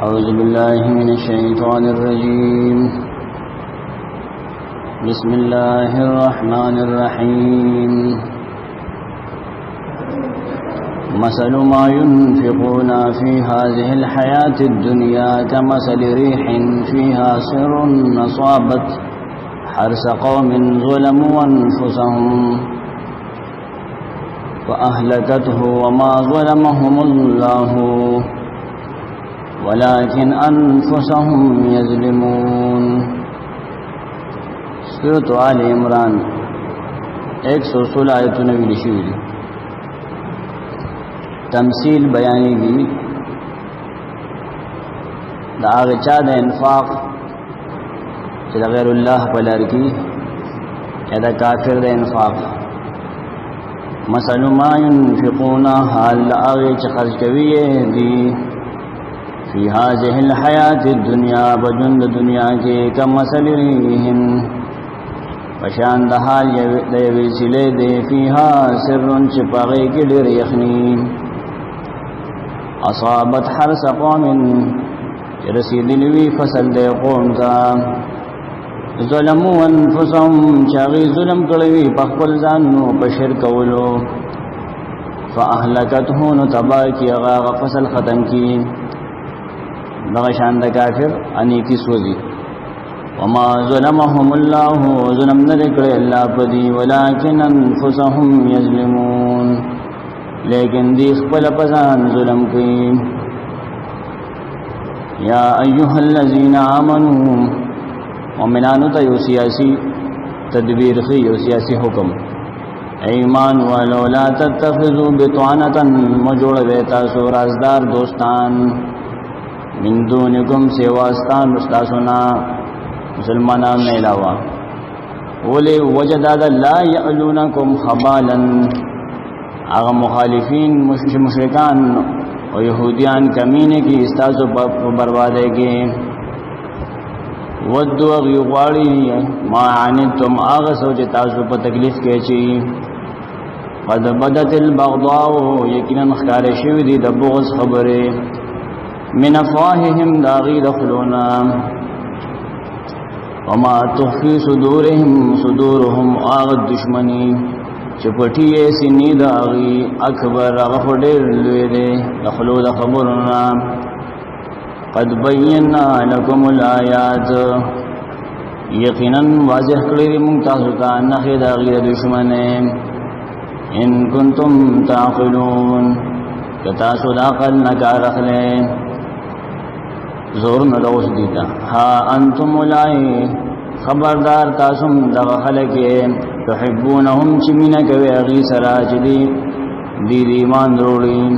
أعوذ بالله من الشيطان الرجيم. بسم الله الرحمن الرحيم. مثل ما ينفقون في هذه الحياة الدنيا كمثل ريح فيها صر أصابت حرث قوم ظلموا أنفسهم فأهلكته وما ظلمهم الله ولكن أنفسهم يظلمون. سورۃ آل عمران 116 آیتونه ویل شوي دي. تمثيل بیانی گی دا هغه چا د انفاق چې غیر الله په لار کې یا د کافر د انفاق. مثل ما ينفقون حال هغه چې خرج کوي دي فی هذه الحیات الدنیا بجند دنیا کې کمثل ریح پشان د حال د یوې سیلې دی فیها سر چې پغې کې ډېر یخني اصابت حرث قوم رسیدلی فصل د قوم ته ظلموا انفسهم چاغي ظلم کړی په خپل ځانو په شرک کولو فاهلكته نو تبا کی هغه فصل ختم کی دغه شان د کافر اني کی سوزي. وما ظلمهم الله ظلم نه کړی الله پدی ولکن انفسهم یظلمون لیکن دی خپل پسان ظلم کوي. یا ایها الذین آمنوا مومنانو ته یو سیاسی تدبیر خي یو سیاسی حکم ایمان ولو لا تتخذوا بطانه مجوړ ویتا سو رازدار دوستان من دونکم سیواستان استاسونا مسلمانان نه علاوه ولی وجداد لا یعلونکم خبالا اغه مخالفین مشرکان او يهوديان کمینه کی استاسو برباده کی ودو غیغواړي ما عنتم اغه سوچ تاسو په تکلیف کې چی قد بدت البغضاء یقینا خار شوی دی د بغض خبره من افواههم داغی دخلونا وما تخفی صدورهم آغد دشمنی چپٹی سینی داغی اکبر غفدر لویدے دخلو دخبرنا قد بینا لکم الآیات یقینا واضح کلی منتحسکا نخی داغی دشمنی ان کنتم تعقلون کتاسو داقل نکار اخلین زور نلوس دیتا ها انتم اولائی خبردار تاسم دغ خلقی تحبونهم چمینہ کوي اغی سرا چدی دی ایمان دروڑین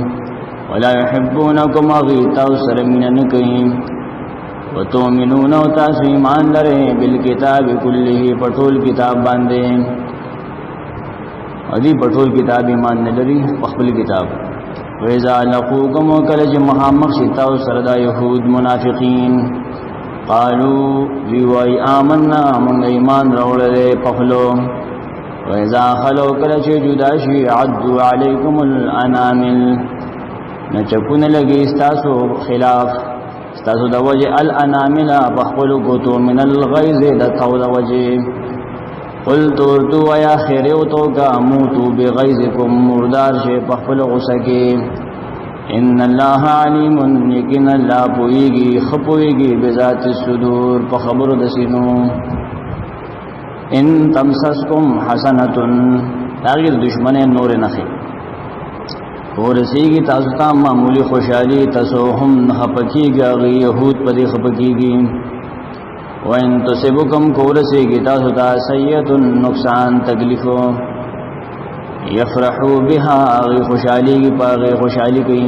ولا يحبونکم اغی تاثر منن کئیم وتؤمنون تاسو ایمان لرے بالکتاب کله پټول کتاب باندې ادي پټول کتاب ایمان نه لري خپل کتاب وَإِذَا لَقُوكُمْ وَكَلَجِ مُحَمَّقْ شِتَاوْ سَرَدَا يَهُود مُنَافِقِينَ قَالُوا وِوَيْ آمَنَّا مُنْ ایمان روڑے پخلو وَإِذَا خَلَوْ كَلَچِ جُدَاشِ عَدُّوا عَلَيْكُمُ الْأَنَامِلِ نچکون لگی استاسو خلاف استاسو دا وجه الْأَنَامِلَ پخلو کتو من الغیظ دتاو دا وجه قلتو تو یا خیریو تو کا موتو بغیظکم مردار شے پخپل غسکی ان اللہ علیم یقین اللہ پوئیگی خپوئیگی بذات الصدور پخبر دسینو ان تمسسکم حسنتن تاغیر دشمن نور نخی ورسیگی تاستا معمولی خوشحالی تسوہم خپکی گا غی یہود پدی خپکی گی وَإِن تُصِبْكُمْ كُورَسِي تَاسُتَا سَيِّئَةٌ نُقْصَان تکلیفو يَفْرَحُوا بِهَا غی خوشحالی کی پاغی خوشحالی کی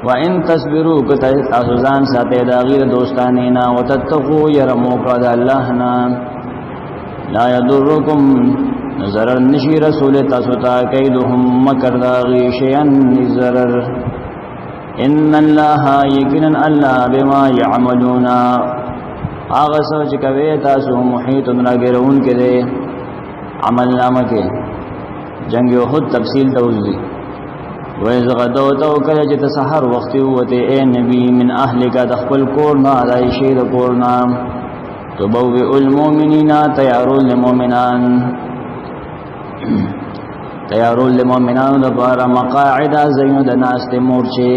وَإِن تَصْبِرُوا تَاسُزان ساتے داغیر دوستانینا وَتَتَّقُوا يَرَمُوقَ دا اللہنا لا يَدُرُّكُمْ ضرر نشی رسول تاسوتا کیدهم مکر داغی شیئن ضرر ان اللہ یقینا اللہ بما يعملون آغا سوچ کوي تاسو محیط راګرون کې دي عمل نامه کې جنگ احد تفصیل توضیح وَإِذْ غَدَوْتَ وَكَلَّ جَتَ سحر وقت وته اے نبی من اهلک دخل کورنا دای شید کورنا تبوئ المؤمنین تیارول المؤمنان تیارول المؤمنان دپارا مقاعد زینو دناست مورچه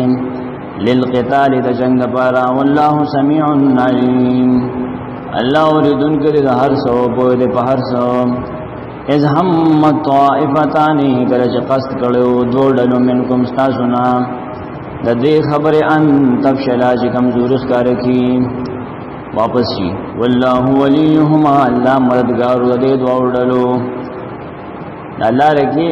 للقتال د جنگ دپارا والله سمیع علیم اللہ اوریدن کری دا ہر سو پوئی دے پا ہر سو از همت طائفتانی کرچ قصد کرو دوڑلو منکم ستاسونا دا دے خبر ان تفشلا چی کمزورس کارکی واپس چی واللہ ولیہما اللہ مددگارو دا دے دوڑلو اللہ رکی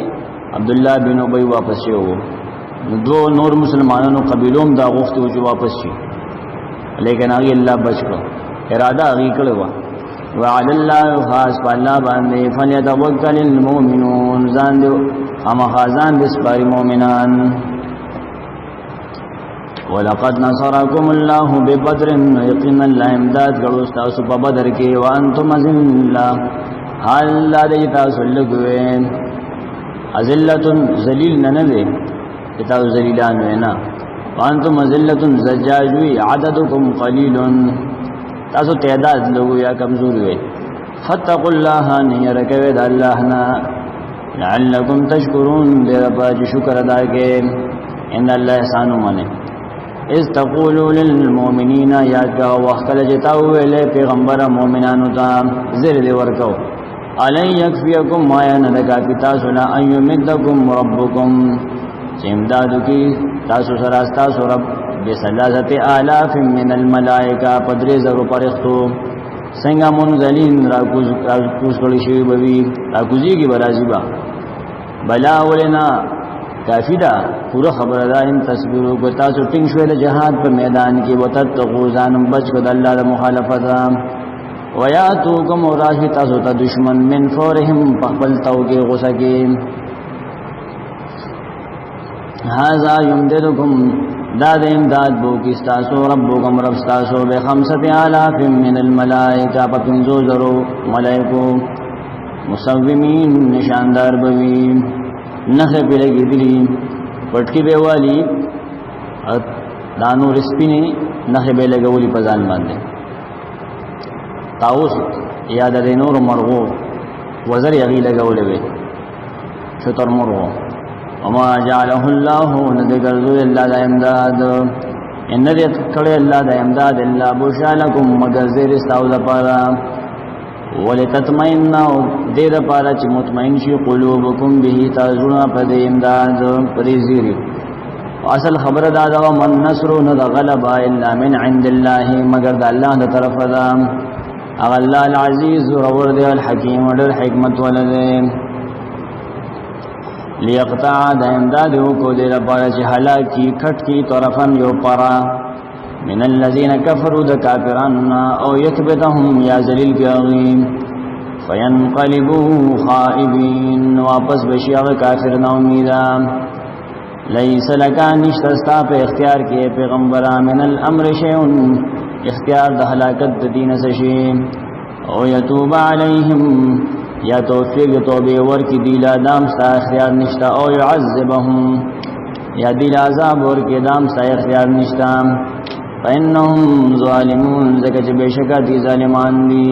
عبداللہ بن ابی واپس چی ہو دو نور مسلمانانو قبیلوم دا غفتو چی واپس چی لیکن آگی اللہ بچ کرو ارادہ آگی کروا وعلى الله خاص فالله باندې فليتوكل المؤمنون ځان دې اما خازان دې سپاري مؤمنان ولقد نصركم الله ببدر يقينا الله امداد غړو تاسو په بدر کې وانتم ذللا حال دې تاسو لګوي ذلت ذلیل نه دې تاسو ذلیلان وینا وانتم ذلت زجاجوي عددكم قليل تاسو تعداد لوگو یا کمزور ہوئے فتقوا اللہ نیرکوے دا اللہ نا لعلکم تشکرون دیر پاچ شکر ادا کے ان اللہ احسانو مانے اذ تقولو للمومنین یاد کا وقت لجتاوے لے پیغمبر مومنانو تا زر دے ورکو علی یکفیکم مایا ندکا کی تاسو لا ان یمدکم ربکم چمدادو کی تاسو سراستاسو رب بسلازت آلاف من الملائکہ پدری زرو پرختو سنگا منزلین راکوز کلی شوی بوی راکوزی کی برازی با بلا ولنا کافی دا پورا خبر دا ان تصویرو کو تاسو ٹنگ شوی دا جہاد پر میدان کی وتتقو زانم بچ کو دا اللہ دا مخالفتا ویاتوکم وراہی تاسو تا دشمن من فورہم پخبلتاو کے غصہ کی هذا یمددکم داد امداد بو کستاسو ربکم ربستاسو بخمسط آلاف من الملائکہ پپنزو زرو ملائکو مصومین نشاندار بوی نخ پی لگی دلی پٹکی بیوالی دانو رسپینی نخ بے لگولی پزان باندے تاؤس یاد دینور مرغو وزر یغی لگولی بے شتر مرغو وما جعله الله ندگرزو اللہ دا امداد ان ندیت کڑے اللہ دا امداد اللہ بشالکم مگر زیر استاو دا پارا ولتطمئن دید پارا چی مطمئن شی قلوبکم بہی تازونا پا دی امداد پدی زیری اصل خبر دادا ومن نصر ند غلبا الا من عند اللہ مگر دا اللہ دا طرف دا اغلا العزیز رورد الحکیم ودر حکمت ولدے لیقطع دا امدادو کو دیر پارا چی حلاکی کھٹ کی طرفا یو پارا من الذین کفروا دا کافراننا او یکبتهم یا زلیل کی اغیم فینقلبوا خائبین واپس بشیاغ کافرنا امیدا لیس لکا نشتستا پہ اختیار کیے پیغمبرا من الامر شیعن اختیار دا حلاکت دین سشیم او یتوب علیہم یا توفیق توبے ور کی دیل دام ستا اختیار نشتا او يعذبهم یا دیل عذاب ور کی دام ستا اختیار نشتا فإنهم ظالمون زکچ بے شکا دی ظالمان دی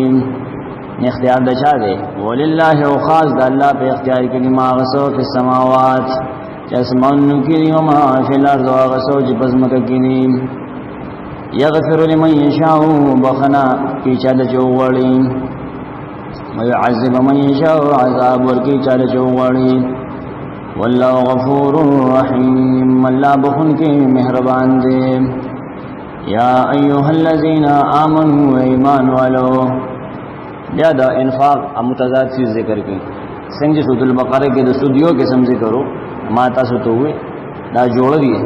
اختیار دچا دے وللہ و خاص دا اللہ پہ اختیار کی ما غسو فی السماوات چاسمان نکی وما فی الارض و غسو جی پزمک کی یغفر لمن یشاء بخنا کی چاد چوغڑی ويعذب من يشاء عذاب ورکی چال چوغڑی واللہ غفور رحیم اللہ بخن کے مہربان دے یا ایوہ الذین آمنوا ایمان والو بیادا انفاق متضاد چیز ذکر کی سنگ سورۃ البقرہ کے دو سودیو کے سمجھے کرو ماتا سو تو ہوئے دا جوڑ دیئے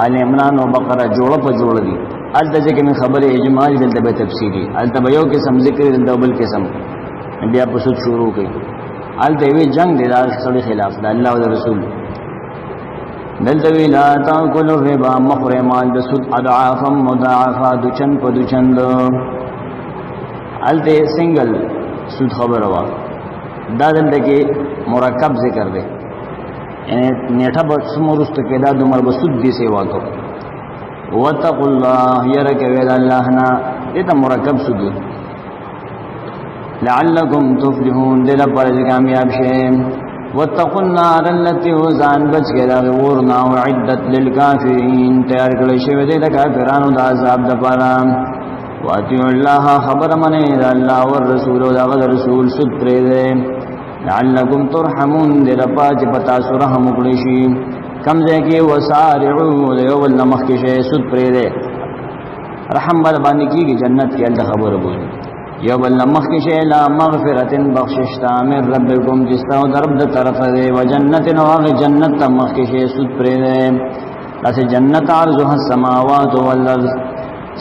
آل عمران و بقرہ جوڑ پا جوڑ دی التجے کہ میں خبر اجمالی دلتا بے تفسیری التبیو کے سم ذکر دلتا بل کے سم بیا پسود شروع کی التوی جنگ دے دار سڑی خلاف دا اللہ و رسول دلتوی لا تاکل الربا مخرمان دسود اضعافا مضاعفا دوچن پا دوچند التے سنگل سود خبر ہوا دا دلتا کی مرکب ذکر دے نیټه به سمورست کېدا دومره به سود دي سیوا کو واتقوا الله يرك ويد الله نا دته مرکب سود لعلكم تفلحون دل پر کامیاب شئ واتقوا النار التي وزان بچ کېدا ورنا وعدت للكافرين تیار کړی شوی دی د کافرانو د عذاب د پاره واتقوا الله خبر منه الله والرسول او د رسول سود پرې دی لعلكم ترحمون دل پاج پتا سره هم کړی شي کم ځای کې وسارعوا یو ول نمخ کې شی سود پرې دی رحم بل باندې کېږي جنت کې الله خبر بوله یو ول نمخ کې شی لا مغفرتن بخشش تا من ربکم جستاو درب د طرف دی و جنت نو جنت تمخ کې شی سود پرې دی تاسو جنت عرضها السماوات والارض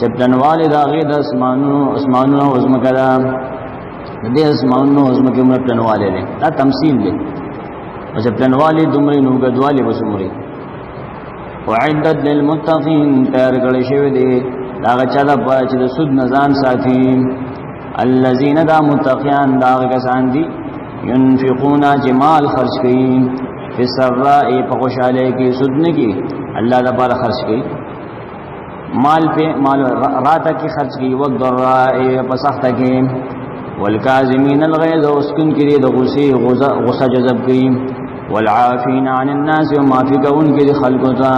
چپلنوال دا غي د اسمانونو او زمکدا دې اسمانونو او زمکه عمر پلنواله دي دا تمثيل دي او چپلنوالي دمري نو غدوالي وسمري وعدت للمتقين تیار کړی شوی دی دا چا د چې د سود نزان ساتي الذين دا متقيان دا کسان دي ينفقون جمال خرج کوي په سراء په خوشاله کې سود نه کوي الله دا بار خرج کوي مال په مال رات کې خرج کوي وقت ضراء په سخت کې والکاظمین الغیظ وسکن کړي د غصه جذب کړي والعافین عن الناس وما فی کون کې خلقو ته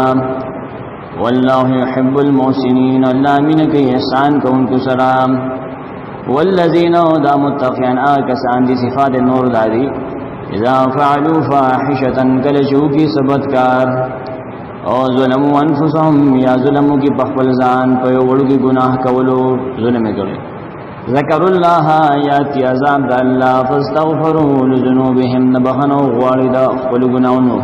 والله يحب المحسنین الله من کې احسان کوونکو سلام والذین دا متقین کسان دي صفات نور دادي اذا فعلوا فاحشه کلشو کی سبتکار او ظلموا انفسهم یا ظلمو کی بخل ځان په وړو کې گناہ کولو ظلم کوي ذکر الله یاتی عذاب الله فاستغفروا لذنوبهم نبخنوا غوالدا خپل ګناونو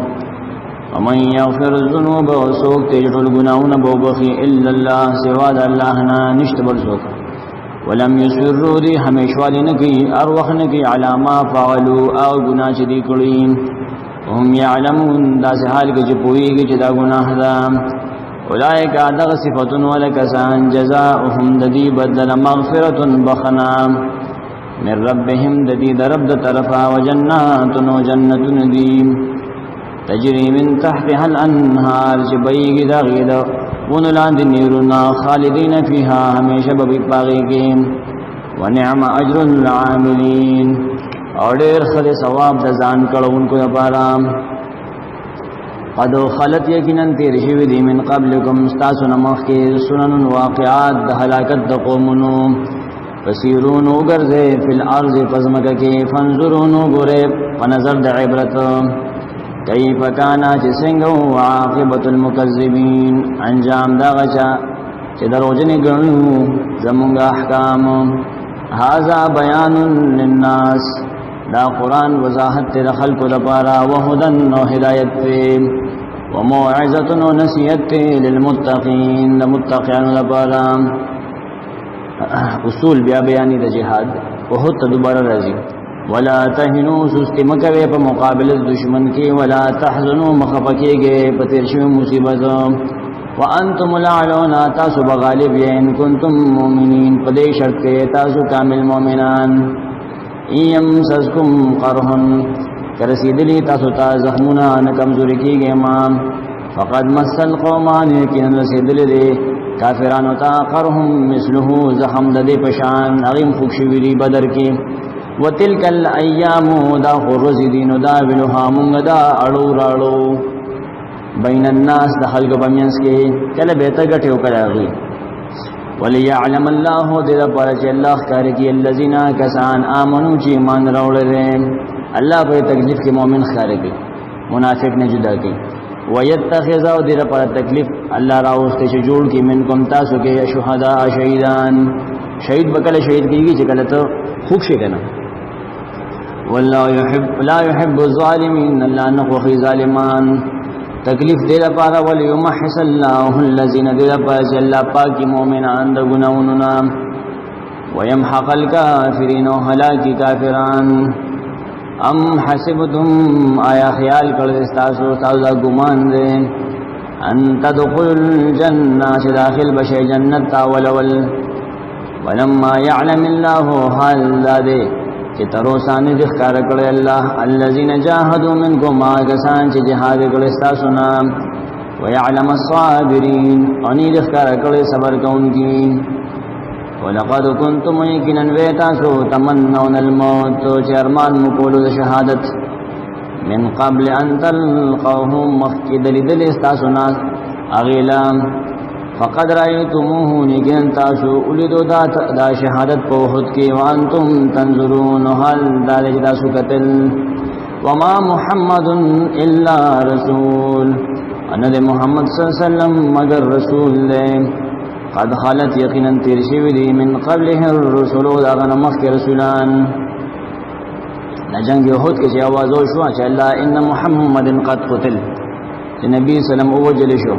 ومن يغفر الذنوب وسوق تجل الغناون بوبخي الا الله سوا الله نه نشتبل سوق ولم يسروا دي هميشوالي نكي اروخ نكي على ما فعلوا او گناہ چې دي کړی هم يعلمون دا حال کې چې پويږي چې دا ګناه ده اولئک ادغ صفاتون ولکسان جزاؤهم ددی بدل مغفرة بخنا من ربهم ددی درب د طرفا وجنات وجنت ندیم تجری من تحتها الانهار جبیگ دا غید ونلاند نیرنا خالدین فیها ہمیشہ ببی پاگی کی ونعم اجر العاملین اور دیر خد ثواب دزان کرو ان کو دپارا قد خلت یقیناً تیر شوی دی من قبلکم استاسو نمخ کی سنن واقعات د حلاکت د قومنو فسیرون اگرزے فی الارض فزمک کی فانظرون اگرے فنظر د عبرت کیف کانا چی سنگو عاقبت المکذبین انجام دا غچا چی دروجن گرنو زمونگ احکام هذا بیان للناس دا قرآن وضاحت تی خلق دپارا وحدن و ہدایت تی وموعظت و نصیحت تی للمتقین لمتقین دپارا اصول بیا بیانی دا جہاد وحد تدبار رضی ولا تهنوا سستی مکوی پا مقابل دشمن کی ولا تحزنوا مخفکی گے پترشو مصیبت وانتم العلون تاسو بغالب ان کنتم مومنین پدے شرط کے تاسو کامل مومنان ایم سزکم قرحن کرسیدلی تاسو تا زخمنا نکمزوری کی گے مام فقد مسل قومان یکین رسیدلی دے کافرانو تا قرحن مثلہو زخم دے پشان اغیم خوکشویری بدر کی وتلک الایام دا خرز دین دا بلوها مونږ دا اړو راړو بین الناس د خلق بمینس کې کله به ته غټیو کړهږي وليعلم الله دې پر چې الله کار کوي الذين کسان امنو چې ایمان راوړل الله په تکلیف کې مؤمن خار کوي منافق نه جدا کوي ويتخذ دې پر تکلیف الله راوسته چې جوړ کې منکم تاسو کې شهدا شهیدان شهید بکله شهید کیږي چې کله ته خوښ شي کنه والله لا يحب الظالمين الله نخوخي ظالمان تکلیف دے لپارا وليمحص الله الذين دے لپارا چې الله پاکي مؤمنان د ګناونو نام ويمحق الكافرين هلاكي كافران ام حسبتم آیا خیال کړل تاسو تاسو ګمان دې ان تدخل الجنه چې داخل بشي جنت ولول ولما يعلم الله حال ذاته چې تروسانه د ښکار کړی الله الذين جاهدوا منكم ما کسان چې جهاد کړی تاسو نه ويعلم الصابرين اني د ښکار کړی صبر کوونکی ولقد كنتم يقينا ويتاسو تمنون الموت چې ارمان مو کولو د شهادت من قبل ان تلقوهم مخکد لدل تاسو نه اغیلا فقد رأيتموه نگن تاسو اولیدو دا شهادت په خود کې وانتم تنظرون حال دا تاسو قتل وما محمد الا رسول ان محمد صلی الله علیه وسلم مگر رسول له قد خلت یقینا تیر شوی دی من قبله الرسل دا غنمخ رسولان نجنګ یهود کې आवाज وشو چې الله ان محمد قد قتل چې نبی سلام او وجل شو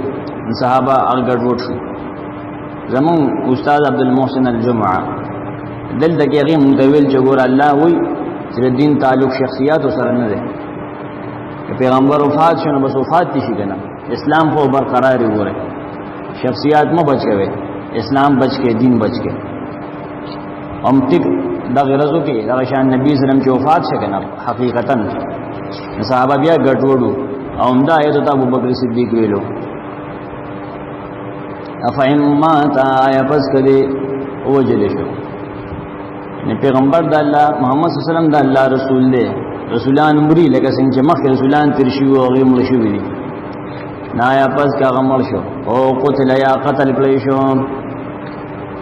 صحابه الګډ وټ شو زمون استاد عبد المحسن الجمعه دلته کې غي متویل جوړ الله وی چې دین تعلق شخصیات سره نه ده پیغمبر وفات شونه بس وفات شي کنه اسلام خو برقرار وره شخصیات مو بچ گئے اسلام بچ کے دین بچ کے ام تک دا غرضو کې دا شان نبی صلی الله علیه وسلم چې وفات شګه نه حقیقتا صحابه بیا ګټوړو او دا ایت ته ابوبکر صدیق ویلو افهم ما تا یا پس کدی وجل شو نه پیغمبر د الله محمد صلی الله علیه وسلم د الله رسول دی رسولان مری لکه څنګه چې مخکې رسولان تر شي او غي مړ شو دي نا یا پس کا غمر شو او قتل یا قتل کړی شو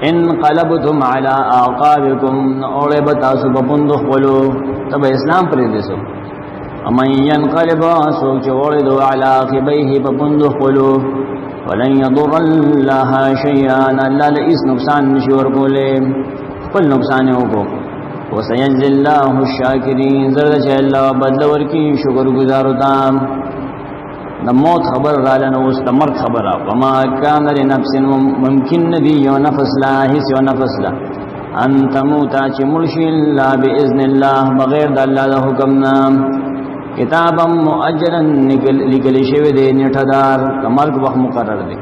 ان قلبتم على اعقابكم اور بتاسو بپوندو خپلو تب اسلام پرې دیسو امن ينقلب سو چوڑ دو على عقبيه بپوندو خپلو ولن يضر الله شيئا الله لئس نقصان نشور کولې خپل نقصان وکړو وسيجزي الله الشاكرين زرد چې الله بدل ورکی شکر گزار وتا د موت خبر رااله نو اوس د مرګ خبره وما كان لنفس ممکن ندی یو نفس لا هیڅ یو نفس لا ان تموت چې مرشي الله باذن الله بغیر د الله د حکم نه کتابا مؤجلا لکل شوی دی نیټدار کمر وخت مقرر دی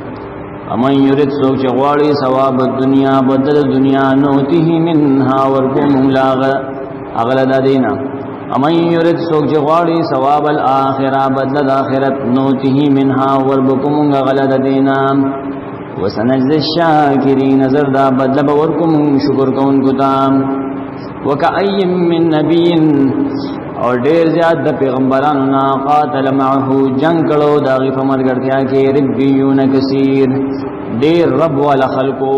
امن یرید سوچ غواړي ثواب دنیا بدل دنیا نوته منها ورکوم لاغ اغلد دینا امن یرید سوچ غواړي ثواب الاخره بدل اخرت نوته منها ورکوم غلد دینا وسنجزي الشاکرین نظر دا بدل ورکوم شکر کون کوتام وکأی من نبی اور ډیر زیات د پیغمبرانو نا قاتل معه جنگ کړو دا غي په مرګرتیا کې ربيون کثیر ډیر رب ولا خلقو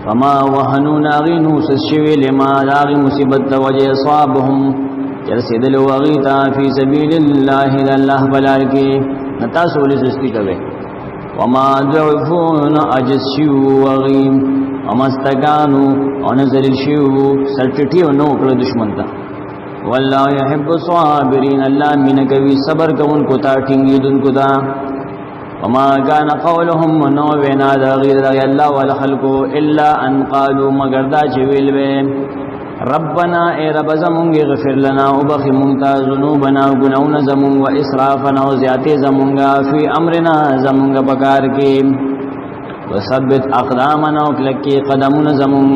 فما وهنوا غینو سشوی لما لاغي مصیبت وجه اصابهم يرسدل وغیتا فی سبیل الله الله بلار کې نتا سول سستی کوي وما ضعفون اجسوا وغیم امستغانو انزل شیو سلټټیو نو کړ دشمن ته والله يحب الصابرين الله من کوي صبر کوونکو ته ټینګیدونکو دا وما كان قولهم نو وینا دا غیر الله ولا خلقو الا ان قالوا مگر دا چې ویل وې ربنا اے رب زمون غفر لنا وبخ مونتا ذنوبنا گناون زمون و اسرافنا و زیاتی زمونگا فی امرنا زمونگا بکار کی وثبت اقدامنا وکلکی قدمون زمون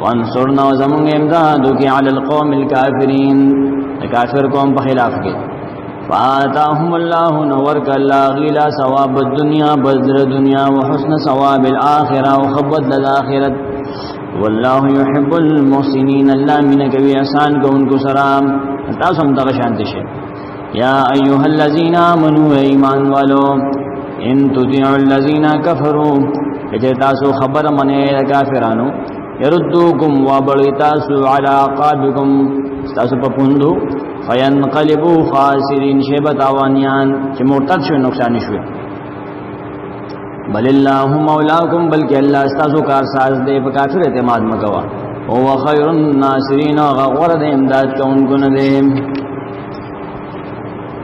وانصرنا و زمونگ امدادو کی علی القوم الكافرین کافر قوم بخلاف کی فآتاهم اللہ نورک اللہ غیلا ثواب الدنیا بدر دنیا وحسن ثواب الآخرہ وخبت للآخرت والله يحب المحسنين الله من کوي احسان کوونکو سلام تاسو هم دغه شانتی شي یا ایها الذين امنوا ایمان والو ان تطيعوا الذين كفروا اجه تاسو خبر منه کافرانو يردوكم وابل تاسو على عقابكم تاسو په پوندو فينقلبوا خاسرين شبت اوانيان چې مرتد شو نقصان شو بل الله مولاکم بلکہ اللہ استاسو کار ساز دے بکافر اعتماد مکوا او خیر الناصرین غور دے امداد کون کن دے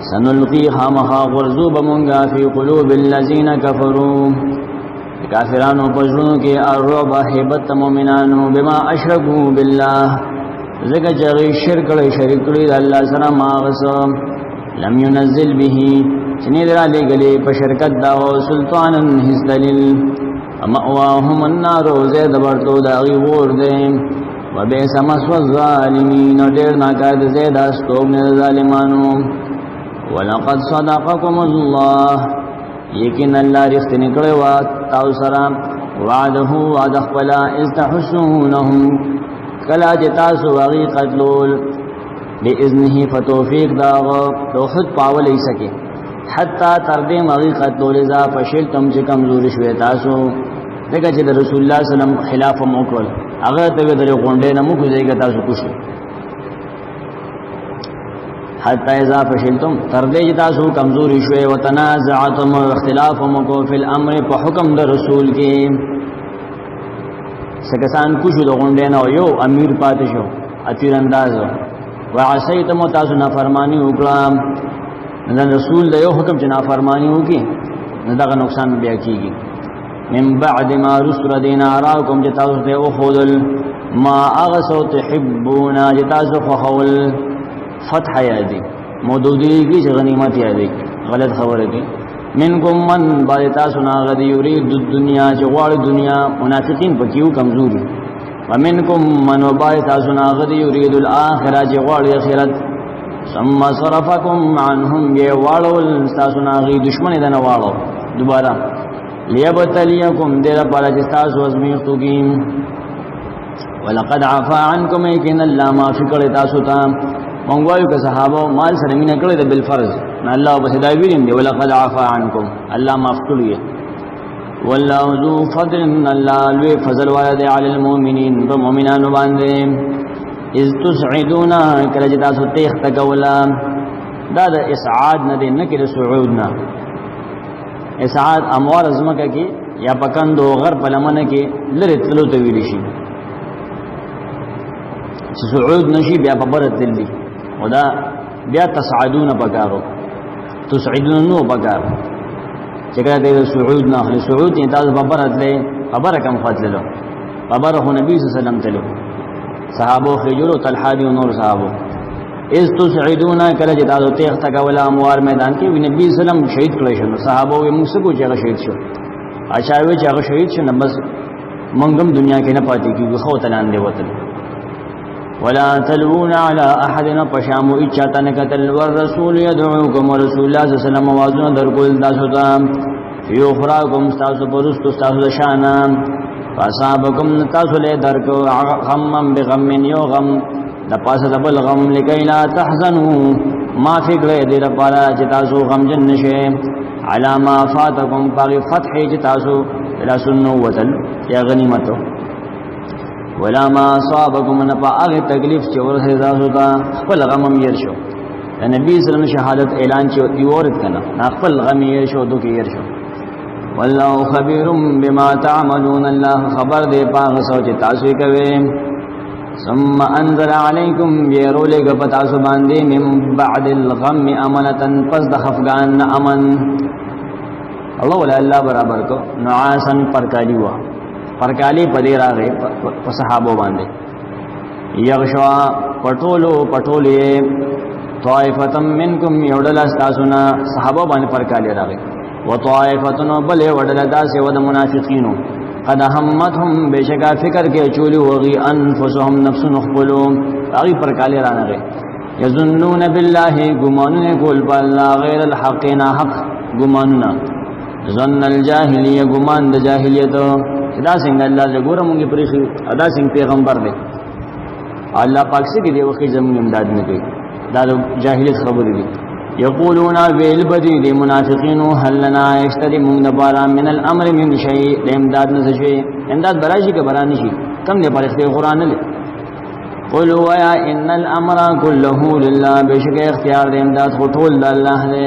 سنلقی خامخا غرزو بمونگا فی قلوب الذین کفروا کافرانو پجرونو کے الرعب حیبت مومنانو بما اشرکو باللہ ذکر جغی شرک لی شرک لی اللہ سلام آغسا لم ينزل به چنید را لے گلے پشرکت داو سلطانا حس دلیل مأواهم النار زید برتو داغی غور دے وبئس مثوى الظالمین ډیر ناکار د زید استوګنه ظالمانو ولقد صدقكم الله یقین الله رښتینی کړی و تاسو سره وعده وعد خپل استحسونهم کلا جتا سو واغی قتلول باذنه فتوفیق داغ توحد پاول ایسکے حتی تردی مغی قتلول اذا فشلتم چې کمزوری شوی تاسو دغه چې رسول الله صلی الله علیه وسلم خلاف موکل هغه ته د غونډې نه مو کوزیګه تاسو کوشش حتی اذا فشلتم تردی تاسو کمزوری شوی وتنازعتم اختلافم کو فی الامر په حکم د رسول کې سکسان کوشو د غونډې نه یو امیر پاتې شو اثیر انداز وعصیتم تاسو نافرمانی وکړه نن رسول د یو حکم چې نافرمانی وکي نو دا نقصان بیا کیږي من بعد ما رسل دین اراکم چې تاسو ته او خذل ما اغسو تحبون چې تاسو خو خول فتح یادی مودودی کی غنیمت یادی غلط خبره کی منکم من بایتا سنا غد یرید الدنیا جوال دنیا منافقین پکیو کمزوری ومنکم من بایتا سنا غد یرید الاخره جوال اخرت ثم صرفکم عنهم یوالو استاسنا غی دشمن دنا والو دوباره لیبتلیکم دیر پر جستاسو ازمیختو کی ولقد عفا عنکم ایکن اللہ معافی کړی تاسو ته مونږ وایو که صحابه مال سره مینه کړی د بالفرض نه الله په هدايه ویلم دی ولقد عفا عنکم الله معاف کړی والله ذو فضل الله لوی فضل والد علی المؤمنین په مؤمنانو باندې اذ تسعدون کله چې تاسو تیخ تکولا دا د اسعاد نه دی نه کې د سعود نه اسعاد اموار ازمکه کې یا پکندو غر په لمنه کې لری تلو ته ویل شي چې سعود نشي بیا په برت دلی ودا بیا تصعدون بکارو تسعدون نو بکار چکه د سعود نه اخلي سعود نه تاسو په برت له خبره کم فضللو خبره نبی صلی الله علیه وسلم تلو صحابه خجر او طلحه او نور صحابه از تسعدون کله چې تاسو تیغ تکولا اموار میدان کې نبی صلی الله علیه وسلم شهید کړی شو صحابه یې موږ څه کو چې شهید شو اچھا وی چې هغه شهید شو بس منګم دنیا کې نه پاتې کیږي خو تلان دی وته ولا تلوون على احد پشامو اچاتن قتل والرسول يدعوكم ورسول الله صلى الله عليه وسلم وازن درکول تاسو ته یو خراکم تاسو پرست تاسو شانا فاصابکم تاسو له درکو غم بغم یو غم د پاسه د بل غم لکای لا تحزنوا ما فکر دې لپاره چې تاسو غم جن نشه علامه فاتکم باغ فتح چې تاسو لا سنو وتل یا غنیمتو ولا ما صابكم من باغ تکلیف چې ورته تاسو ته خپل غم ير شو نبی صلی الله علیه وسلم شهادت اعلان چې دی ورت کنه خپل غم ير شو دوی ير شو والله خبير بما تعملون الله خبر دې پاغ سوچ تاسو کوي ثم انزل عليكم يرولك پتاسو باندې من بعد الغم امنه پس د خفغان امن الله ولا الله برابر کو نعاسن پرکالی وا پرکالی پدې راغې په صحابه باندې یغشوا پټولې طائفتم منکم یودل استاسنا صحابه باندې پرکالی راغې وطائفتن بل وډل داسې ود منافقینو قد همتهم بشکا فکر کې چولی وغي انفسهم نفس نخبلو اغي پرکالی رانغه یظنون بالله گمانونه کول بالله غیر الحق نا حق گماننا ظن الجاهلیه گمان د جاهلیت دا څنګه الله له ګوره مونږه پرېخي ادا څنګه پیغمبر دی الله پاک سي دی وخت زموږ امداد نه کوي دا د جاهلیت خبرې دي یقولون ویل بدی دی منافقین هل لنا یشتری من دبارا من الامر من شیء امداد نه شي امداد براشي که برانی شي کم دی پر اختیار قران له قولوا یا ان الامر كله لله بشک اختیار دی امداد ټول د الله دی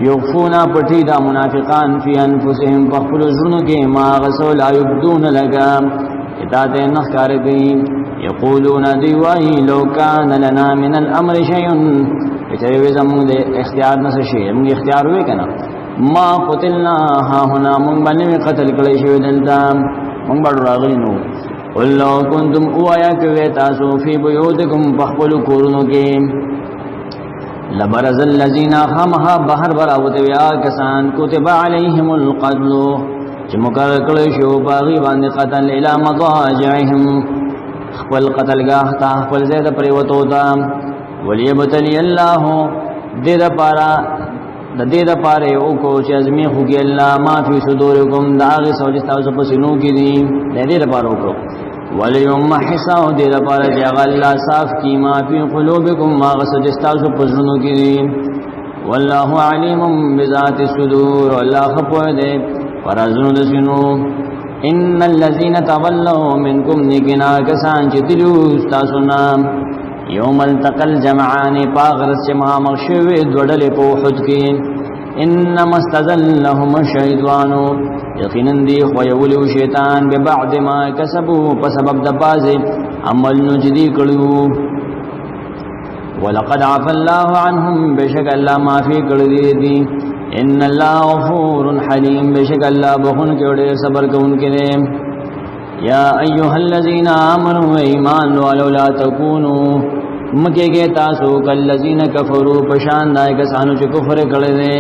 یغفونا پټی دا منافقان فی انفسهم بخل زنو کې ما غسول یبدون لگا اطاعت نخکار دی یقولون دی وای لو کان لنا من الامر شیء چې وې زموږ د اختیار نه شي موږ اختیار وې کنه ما قتلنا ها هنا موږ باندې قتل کړی شو دلته موږ باندې راغلی نو ولو کنتم اوایا کوي تاسو فی بیوتکم فخبل کورونو کې لبرز الذین خامها بهر براوت ویا کسان کتب علیهم القتل چې مقرر کړی شو باغی باندې قتل الی مضاجعهم خپل قتلگاه تا خپل زید پریوتو تا ولیبتلی اللہ دید پارا دید پارے اوکو چی ازمی خوکی اللہ ما فی صدورکم دا آغی سوچستا سپسنو کی دی دید پارا اوکو ولیم حساو دید پارا چی اغا اللہ صاف کی ما فی قلوبکم ما غسوچستا سپسنو کی دی واللہ علیم بذات الصدور واللہ خپوہ دے فرازنو دسنو ان الذين تولوا منكم نکنا کسان چې دلوس تاسو نام یوم التقى الجمعان پاغرس چې ما مخشوي دوړلې په وحد کې انما استزلهم الشیطان یقینا دی خو یولو شیطان به بعد ما کسبوا په سبب د بازي عمل نجدي کړو ولقد عفى الله عنهم بشک الله معافي کړی دی ان اللہ غفور حلیم بشک اللہ بخون کے وڑے صبر کون کے دے یا ایوہ الذین آمنوا ایمان والو لا تکونو مکے گے تاسو کالذین کفروا پشان دائے کسانو چے کفر کڑے دے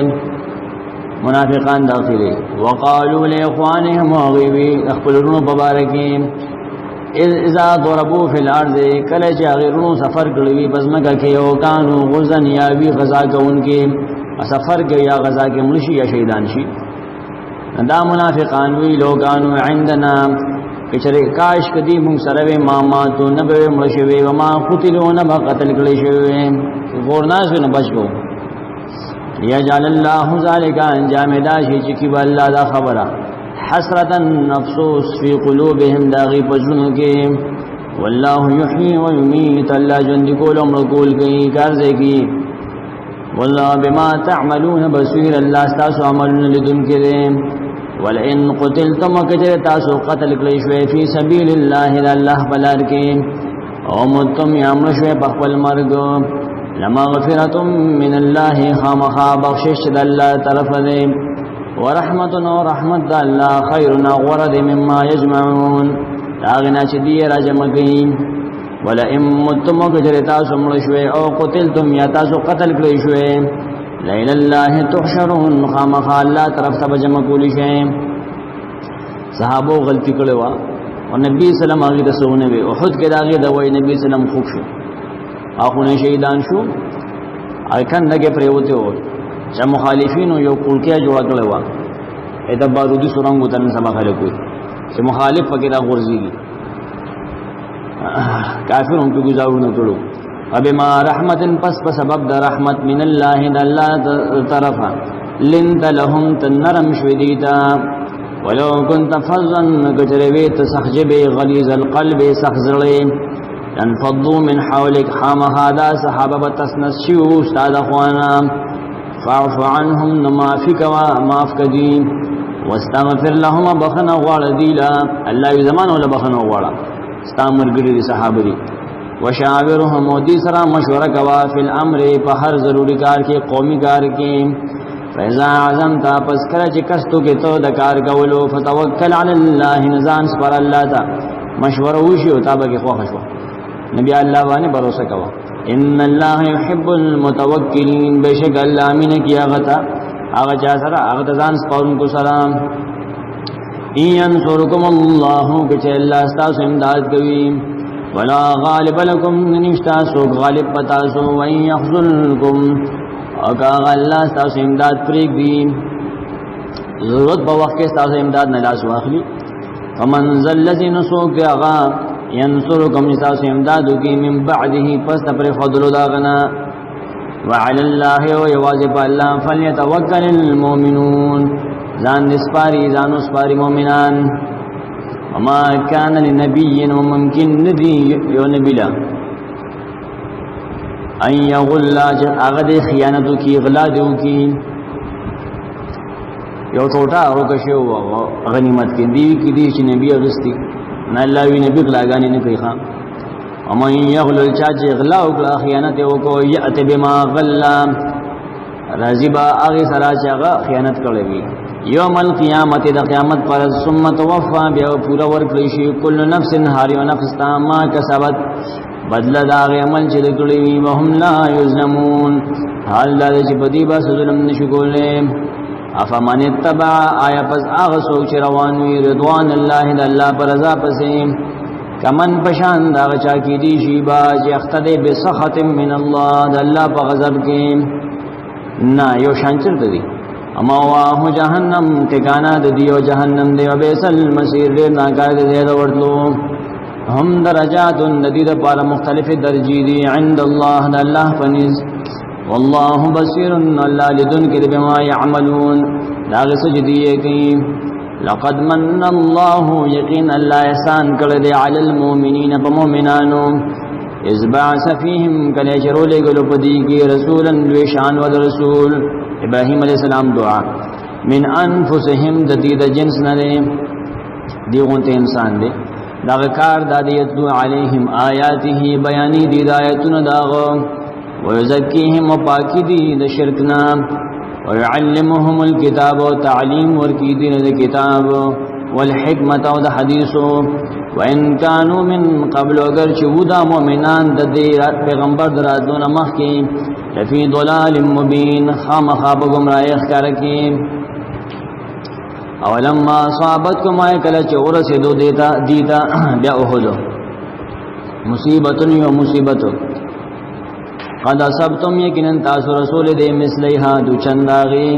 منافقان داخلے وقالوا لإخوانهم وغیبی اخبرنو ببارکی اذا ضربوا فی الارض کلچ اغیرنو سفر کڑوی بزمکا کے اوکانو غزن یاوی غزا کون کے سفر کے یا غزا کے ملشی یا شہیدان شی دا منافقان وی لوگانو عندنا کچھرے کاش کدی مونگ سروے ماماتو نبوے ملشوے وما قتلو نبا قتل کلشوے غورناسو نبچ کو یجعل اللہ ذالکا انجام داشی چکی با اللہ دا خبرہ حسرتا افسوس فی قلوبهم داغی پجنو کے واللہ یحیی و یمیت اللہ جندی کول امرکول کی کارزے کی واللہ بما تعملون بصیر اللہ ستاسو عملون لدن کرے ولئن قتلتم کجر تاسو قتل کلیشوے فی سبیل اللہ دا اللہ بلار کے او متم یامرشوے بخبل مرگ لمغفرتم من اللہ خامخا بخشش دا اللہ طرف دے ورحمتنا ورحمت دا اللہ خیرنا غرد مما یجمعون تاغنا چدی راجمکین ولئن متم کجر تاسو مرشوے او قتلتم یا تاسو قتل کلیشوے لیل اللہ تحشرون خامخا اللہ طرف تب جمع کولی شئے صحابو غلطی کڑوا اور نبی سلام آگی دسونے بے احد کے داغی دوائی نبی سلام خوب شو آخونے شہیدان شو آئیکن لگے پریوتے ہو چا مخالفینو یو کلکیا جوڑا کڑوا ایتا بارودی سرنگو تنن سبا خلقوی چا مخالف پکیرا غرزی گی کافر ان کی گزارو نہ توڑو ابما رحمت پس سبب دا رحمت من اللہ دا اللہ طرفا لنت لهم تنرم شویدیتا ولو كنت فظا کچرویت سخجب غلیظ القلب سخزرے تنفضو من حولک حامها دا صحابہ بتسنس شیو استاد اخوانا فاعف عنهم نمافک وماف کدیم واستغفر لهم بخنا غوار دیلا اللہ زمان ولا بخنا غوارا استامر گری صحابہ دی وشاورهم ودی سرا مشورہ کوا فی الامر په هر ضروری کار کې قومی کار کې فاذا عزمت پس کله چې کستو کې تو د کار کولو فتوکل علی الله نزان پر الله تا مشورہ وشي او تابع کې خو خشوا نبی الله باندې باور کوا ان الله يحب المتوکلین بشک الله امین کیا غتا هغه چا سره هغه ځان سپارون کو سلام انصرکم الله کچ الله استاسو امداد کوي ولا غالب لكم نشتا سو غالب پتاسو وین یخذلکم اکا اللہ ستاسو امداد پریک دی ضرورت با وقت کے ستاسو امداد نلاسو اخلی فمن ذلذی نسوک اغا ینصرکم ستاسو امدادو کی من بعده پس پر فضل داغنا وعلى الله ويواجب الله فليتوكل المؤمنون زان نسپاری زانو سپاری مومنان وما كان لنبي وممكن ندي يو نبيلا ان يغل اغد خیانتو کی غلادو کی یو ټوټه روکشو غنیمت کې دی کی دی چې نبی ورستی نه الله وی نبی غلاګانی نه کوي خان اما يغل چاچ غلا او خیانت وکو یات بما غلا راضیبا اغه سره چې هغه خیانت کړی وي یوم القیامت د قیامت پر ثم توفى بیا پورا ورکړي شي کل نفس هر یو نفس ما کسبت بدل دا عمل چې کړی وي وهم لا یظلمون حال دا چې بدی با ظلم نشو کولای افمن اتبع آیا پس هغه څوک چې روان وي رضوان الله د الله پر رضا پسې کمن پشان دا چا کی دی شیبا چې اختدی بسخط من الله د الله په غضب کې نه یو شانچر دی اما واه جهنم ټکانا د دیو جهنم دی او بیسل مسیر دې ناکار دې د ورتلو هم درجات ندید پر مختلف درجی دی عند الله د الله پنځ والله بصیر الله لذن کې بما يعملون دا سجدی کی لقد من الله یقین الله احسان کړی دی علی المؤمنین بمؤمنانو اذ بعث فیهم کله چرول غلو پدی کی رسولا لوشان و رسول ابراهیم علیہ السلام دعا من انفسهم د دې د جنس نه دی غونته انسان دی دا کار د دې یتلو علیهم آیاته بیانی دی آیاتونه داغو ويزکیهم پاکی دی د شرک نام ويعلمهم الكتاب وتعليم ورکی دین د کتاب والحکمت او د حدیثو وان كانوا من قبل اگر چودا مؤمنان د دې پیغمبر درادونه مخکې لفی ضلال مبین خامخاب گمراهی ښکار کی اولما صابتکم کله چې ورسېدو دیتا بیا احد مصیبت یو مصیبت قد اصبتم یقینا تاسو رسول دې مثلیها دو چنداغي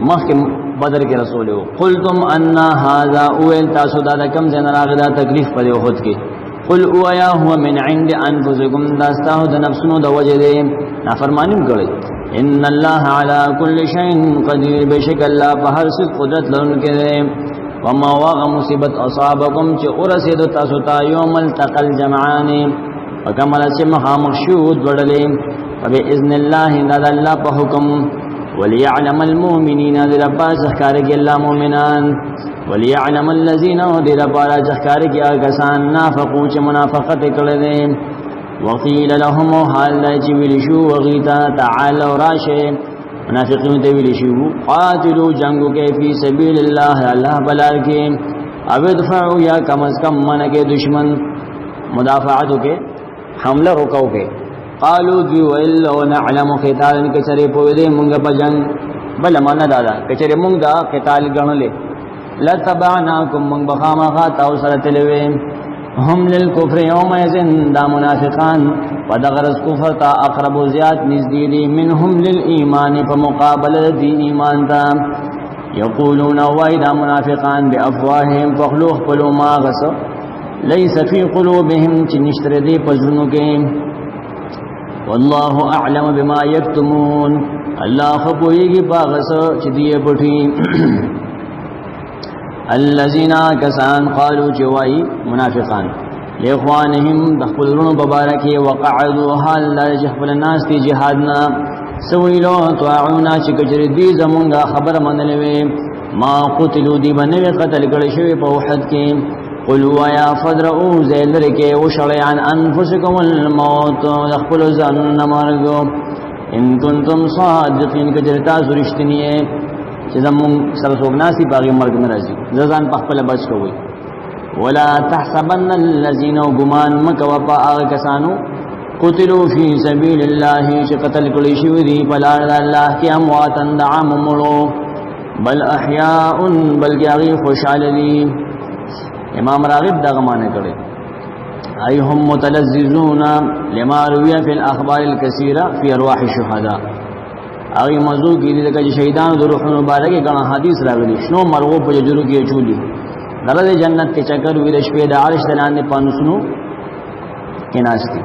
مخک بدر کې رسول قلتم ان هذا اول تاسو دا کم زنه راغدا تکلیف په وخت کې قل او یا هو من عند انفسکم داستاو د نفسونو د وجه دې نافرمانی کړی ان الله على كل شيء قدير بشک الله په هر څه قدرت لرونکی دی وما واغ مصیبت اصابکم چې ورسید تاسو ته یوم التقل جمعان وکمل سمح مخشود وړلې باذن الله ان الله په حکم وليعلم المؤمنين ذربا ذکرګ الله مؤمنان وليعلم الذين ذربا ذکرګ کسان نافقو چې منافقت کړل دي وقيل لهم حال جبل شو وغيتا تعالوا راشه منافقین ته ویل شو قاتلوا جنگو کې فی سبیل الله الله بلار کې او دفعوا یا کم از کم من کې دشمن مدافعاتو کې حمله وکاو کې قالوا دی ویل ونعلم قتال کچره په دې مونږ په جنگ بل معنا دادا کچره مونږ دا قتال غنلې لا تبعناکم مونږ بخامه تاسو سره تلوي هم للکفر یومئذ دا منافقان ودغرز کفر تا اقرب زیاد نزدې دي منهم للایمان په مقابله دی ایمان تا یقولون وایدا منافقان بافواههم فخلوخ قلوا ما غس ليس في قلوبهم چنشتر دی پزونو کې والله اعلم بما یکتمون الله خپويږي باغس چې دی پټي الذين كسان قالوا جوای منافقان لاخوانهم دخلوا مبارکه وقعدوا حال لا جهل الناس في جهادنا سویلو طاعونا چې کجری دی زمونږه خبر منلوي ما قتلوا دی باندې قتل کړي شوی په وحد کې قلوا يا فدرؤوا زیلر کې وشړی عن انفسکم الموت دخل ظن مرغو ان کنتم صادقین کجرتا زرشتنیه چې زمون سره سوګناسي باغی مرګ ناراضي ځان په خپل بچ کوي ولا تحسبن الذين غمان مکوا هغه کسانو قتلوا في سبيل الله چې قتل کړي شوی دی په لار الله کې امواتن دعام مړو بل احیاء بل یاغي خوشاله دي امام راغب دغه معنی کړي ايهم متلذذون لما روي في الاخبار الكثيره في ارواح الشهداء اغه موضوع کې د شهیدانو د روحونو مبارکه غنا حدیث راغلي شنو مرغو په جوړو کې چولي دغه جنت کې چکر وي د شپې د عرش دلاندې پانسونو کې ناشتي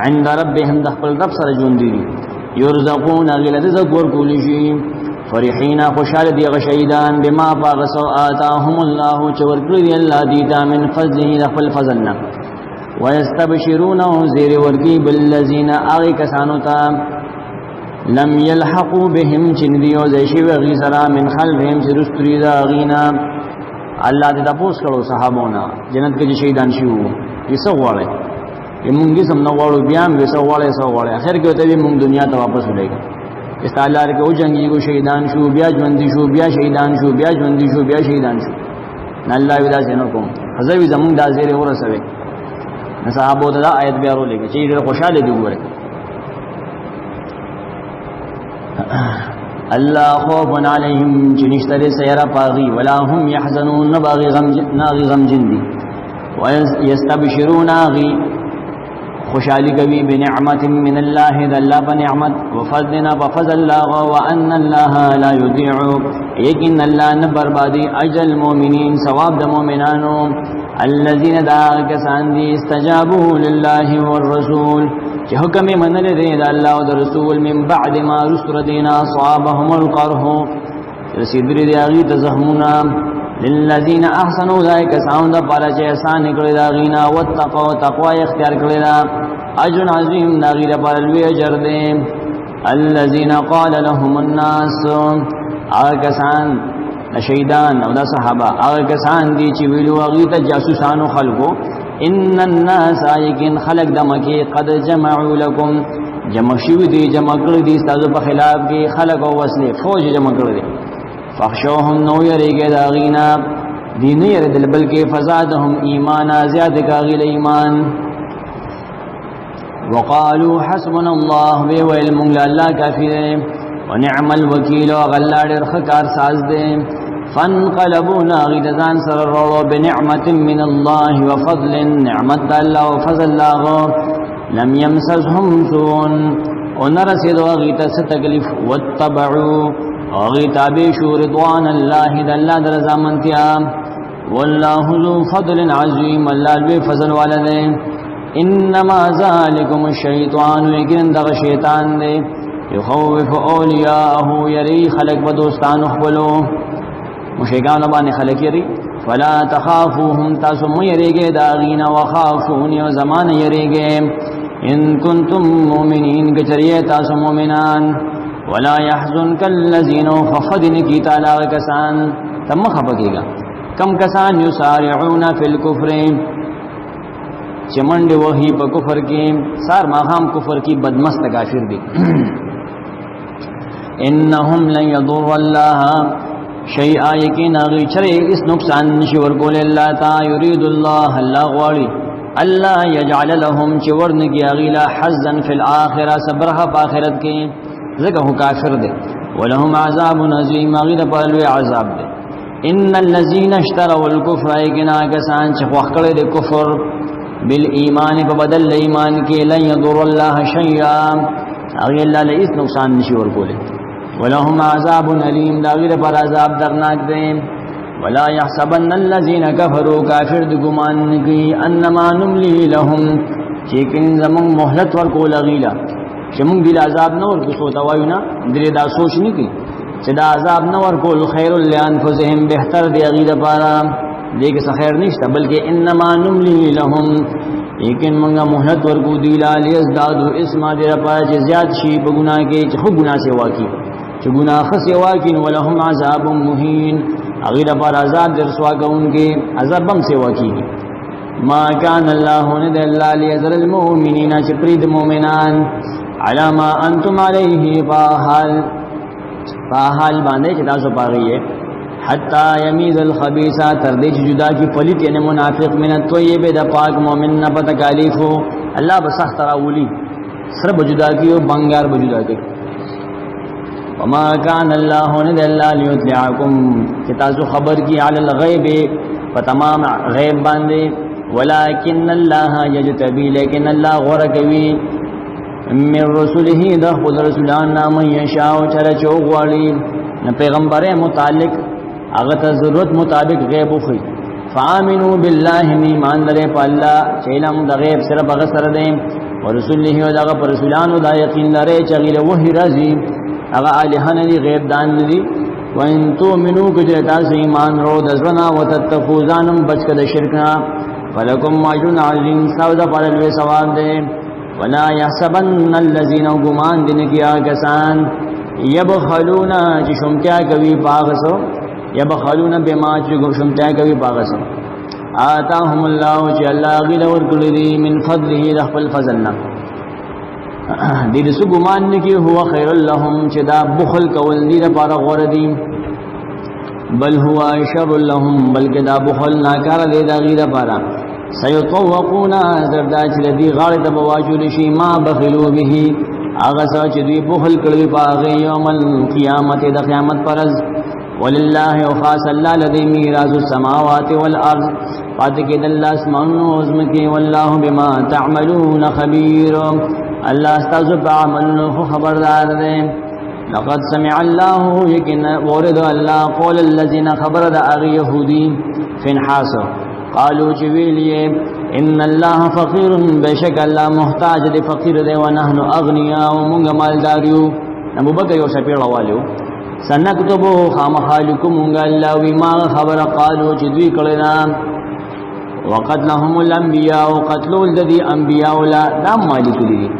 عند ربهم د خپل رب سره ژوند دي يرزقون غلذ ذکر کول شي فرحين خوشال دي شهیدان بما باغسو آتاهم الله چورکړي دي الله دي تا من فضله د خپل فضلنا ويستبشرون زير ورقي بالذين اغه کسانو ته لم يلحقوا بهم چندیو زیشی وغی سرا من خلفهم سرستری دا غینا اللہ دې تاسو کړو صحابونا جنت کې شهیدان شو یسو واړی یمونږه سم نو واړو بیا هم یسو واړی اخر کې ته موږ دنیا ته واپس ولېګا استعلار کې او جنگي کو شهیدان شو بیا ژوند شو بیا شهیدان شو بیا ژوند شو بیا شهیدان شو الله ودا سينو کوم حزوی زمون دا زیره ورسوي صحابو ته آیت بیا ورولېږي چې ډېر خوشاله دي وګوره الله خوف علیهم جنشتر سیرا پاغي ولا هم يحزنون نباغي غم جندي ويستبشرون غي خوشحالی کوي بنعمت من الله ذ الله بنعمت وفضلنا بفضل الله وان الله لا يضيع یقین الله نه بربادي اجر المؤمنین ثواب د مؤمنانو الذين دعا کسان دي استجابوا لله والرسول چې حکم منل دي د الله او د رسول من بعد ما رسل دينا صابهم القرح رسیدری دی اغي تزهمنا للذین احسنوا ذلك ساوند پاره چې احسان کړی دا غینا وتقوا تقوا اختیار کړی دا اجر عظیم دا غیره پر لوی اجر دی الذين قال لهم الناس اگسان شهیدان او دا صحابه اگسان دي چې ویلو اغي ته جاسوسانو خلقو ان الناس یقین خلق دمکه قد جمعوا لكم جمع شوی دی جمع کړی دي تاسو په خلاف کې خلق او وسله فوج جمع کړی دي فخشوهم نو یریګه دا غینا دین یری بلکې فزادهم ایمانا زیاد کاغیل ایمان وقالوا حسبنا الله ویل مونږ الله کافی دی ونعم الوکیل وغلا ډیر خکار ساز دی فانقلبوا غیدان سر رو بنعمت من الله وفضل نعمت الله وفضل الله لم يمسسهم سوء ونرسل غیت ستکلف واتبعوا اغی تابع شو رضوان الله د الله در زمانتیا والله ذو فضل عظیم الله له فضل والده انما ذالکم الشیطان یقین دغ شیطان دی یخوف اولیاءه یری خلق بدوستان خپلو مشرکان باندې خلق یری فلا تخافوهم تاسو یریګه داغینا وخافون یو زمان یریګه ان کنتم مؤمنین کچریه تاسو مؤمنان ولا يحزنك الذين خفضن کی تعالی کسان تم خفقیگا کم کسان یسارعون فی الكفر چمنڈ وہی پا کفر کی سار ماہام کفر کی بدمست کافر دی انہم لن يضر اللہ شیئا یقین آغی چرے اس نقصان نشور قول اللہ تا یرید اللہ اللہ غواری اللہ یجعل لهم چورن کی آغیلا حزن فی الاخرہ صبرها پا آخرت کی ذکر ہو کافر دے ولهم عذاب عظیم غیر پہلوی عذاب دے ان الذين اشتروا الكفر ایکنا کسان چې خوخړه د کفر بالایمان په بدل ایمان کې لن يضر الله شيئا اغه الله له هیڅ نقصان نشي ورکوله ولهم عذاب الیم دا غیر پر عذاب درناک دے ولا يحسبن الذين كفروا کافر د ګمان کوي انما نملي لهم چې کین زمون مهلت ورکول غیلا چې موږ دل عذاب نه ورکو سوتا وایو نه دې دا سوچ نه کی چې دا عذاب نه ورکول خیر لانفسهم بهتر دی غیره پاره دې کې څه خیر نشته بلکې انما نملي لهم لیکن موږ مهلت ورکو دی لالیز دادو اسم دې پاره چې زیات شي په ګناه کې چې خو ګناه سي واقعي چې ګناه خسي واقعي ولهم عذاب مهین غیره پر عذاب در سوا کوونکې عذاب هم سي واقعي ما كان الله ند الله ليذر المؤمنين چې پرید مؤمنان علامہ انتم علیہ فاحال باندې چې تاسو پاغیه حتا یمیز الخبیث تر دې چې جدا کی پلیت یعنی منافق من الطیب د پاک مؤمن نه په تکالیفو الله به سخت راولي سره بجدا کی او بنگار بجدا کی وما كان الله ند الله ليطلعكم چې تاسو خبر کی علی الغیب په تمام غیب باندې ولکن الله یجتبی لیکن الله غره کوي من رسوله ده خود رسولان نام یشاو چر چوغوالی پیغمبر متعلق هغه ته ضرورت مطابق غیب وخی فامنوا بالله ایمان لري په الله چې علم د غیب سره بغ سره دي ورسوله او دغه رسولانو دا یقین لري چې غیره وحی راځي هغه الہانه دی غیب دان دي وان تؤمنوا بجتا ایمان رو دزنا وتتقوا ظنم بچ کده شرکنا فلکم اجر عظیم سودا پر لوی ثواب دي ولا يحسبن الذين غمان دین کیا کسان يبخلون چې شومتیا کوي باغسو يبخلون بما چې شومتیا کوي باغسو آتاهم الله چې الله غل ورکړي دي من فضله رحم الفضلنا دې څه غمان نه کی هو خير لهم چې دا بخل کول دي لپاره غوړه دي بل هو شر لهم بلکې دا بخل ناکاره دي دا غیره لپاره سيطوقون زردا چې دې غاړه ته بواجول شي ما بخلوا به هغه چې دوی بخل کړي په یوم القیامت د قیامت پرز ولله او خاص الله الذي میراث السماوات والارض پاتې کې د الله اسمانونو عظمت والله بما تعملون خبير الله استاذ بعملونه خبردار دی لقد سمع الله يكن ورد الله قول الذين خبر د اغي يهودي فنحاس قالوا جويليه ان الله فقير بشك الله محتاج دی فقير دی ونحن اغنياء ومنغ مالداريو ابو بکر یو شپیړه والو سنكتبو خامخالكم الله وما خبر قالوا جدوي کړه وقتلهم الانبياء وقتلوا الذي انبياء لا دام مالک دي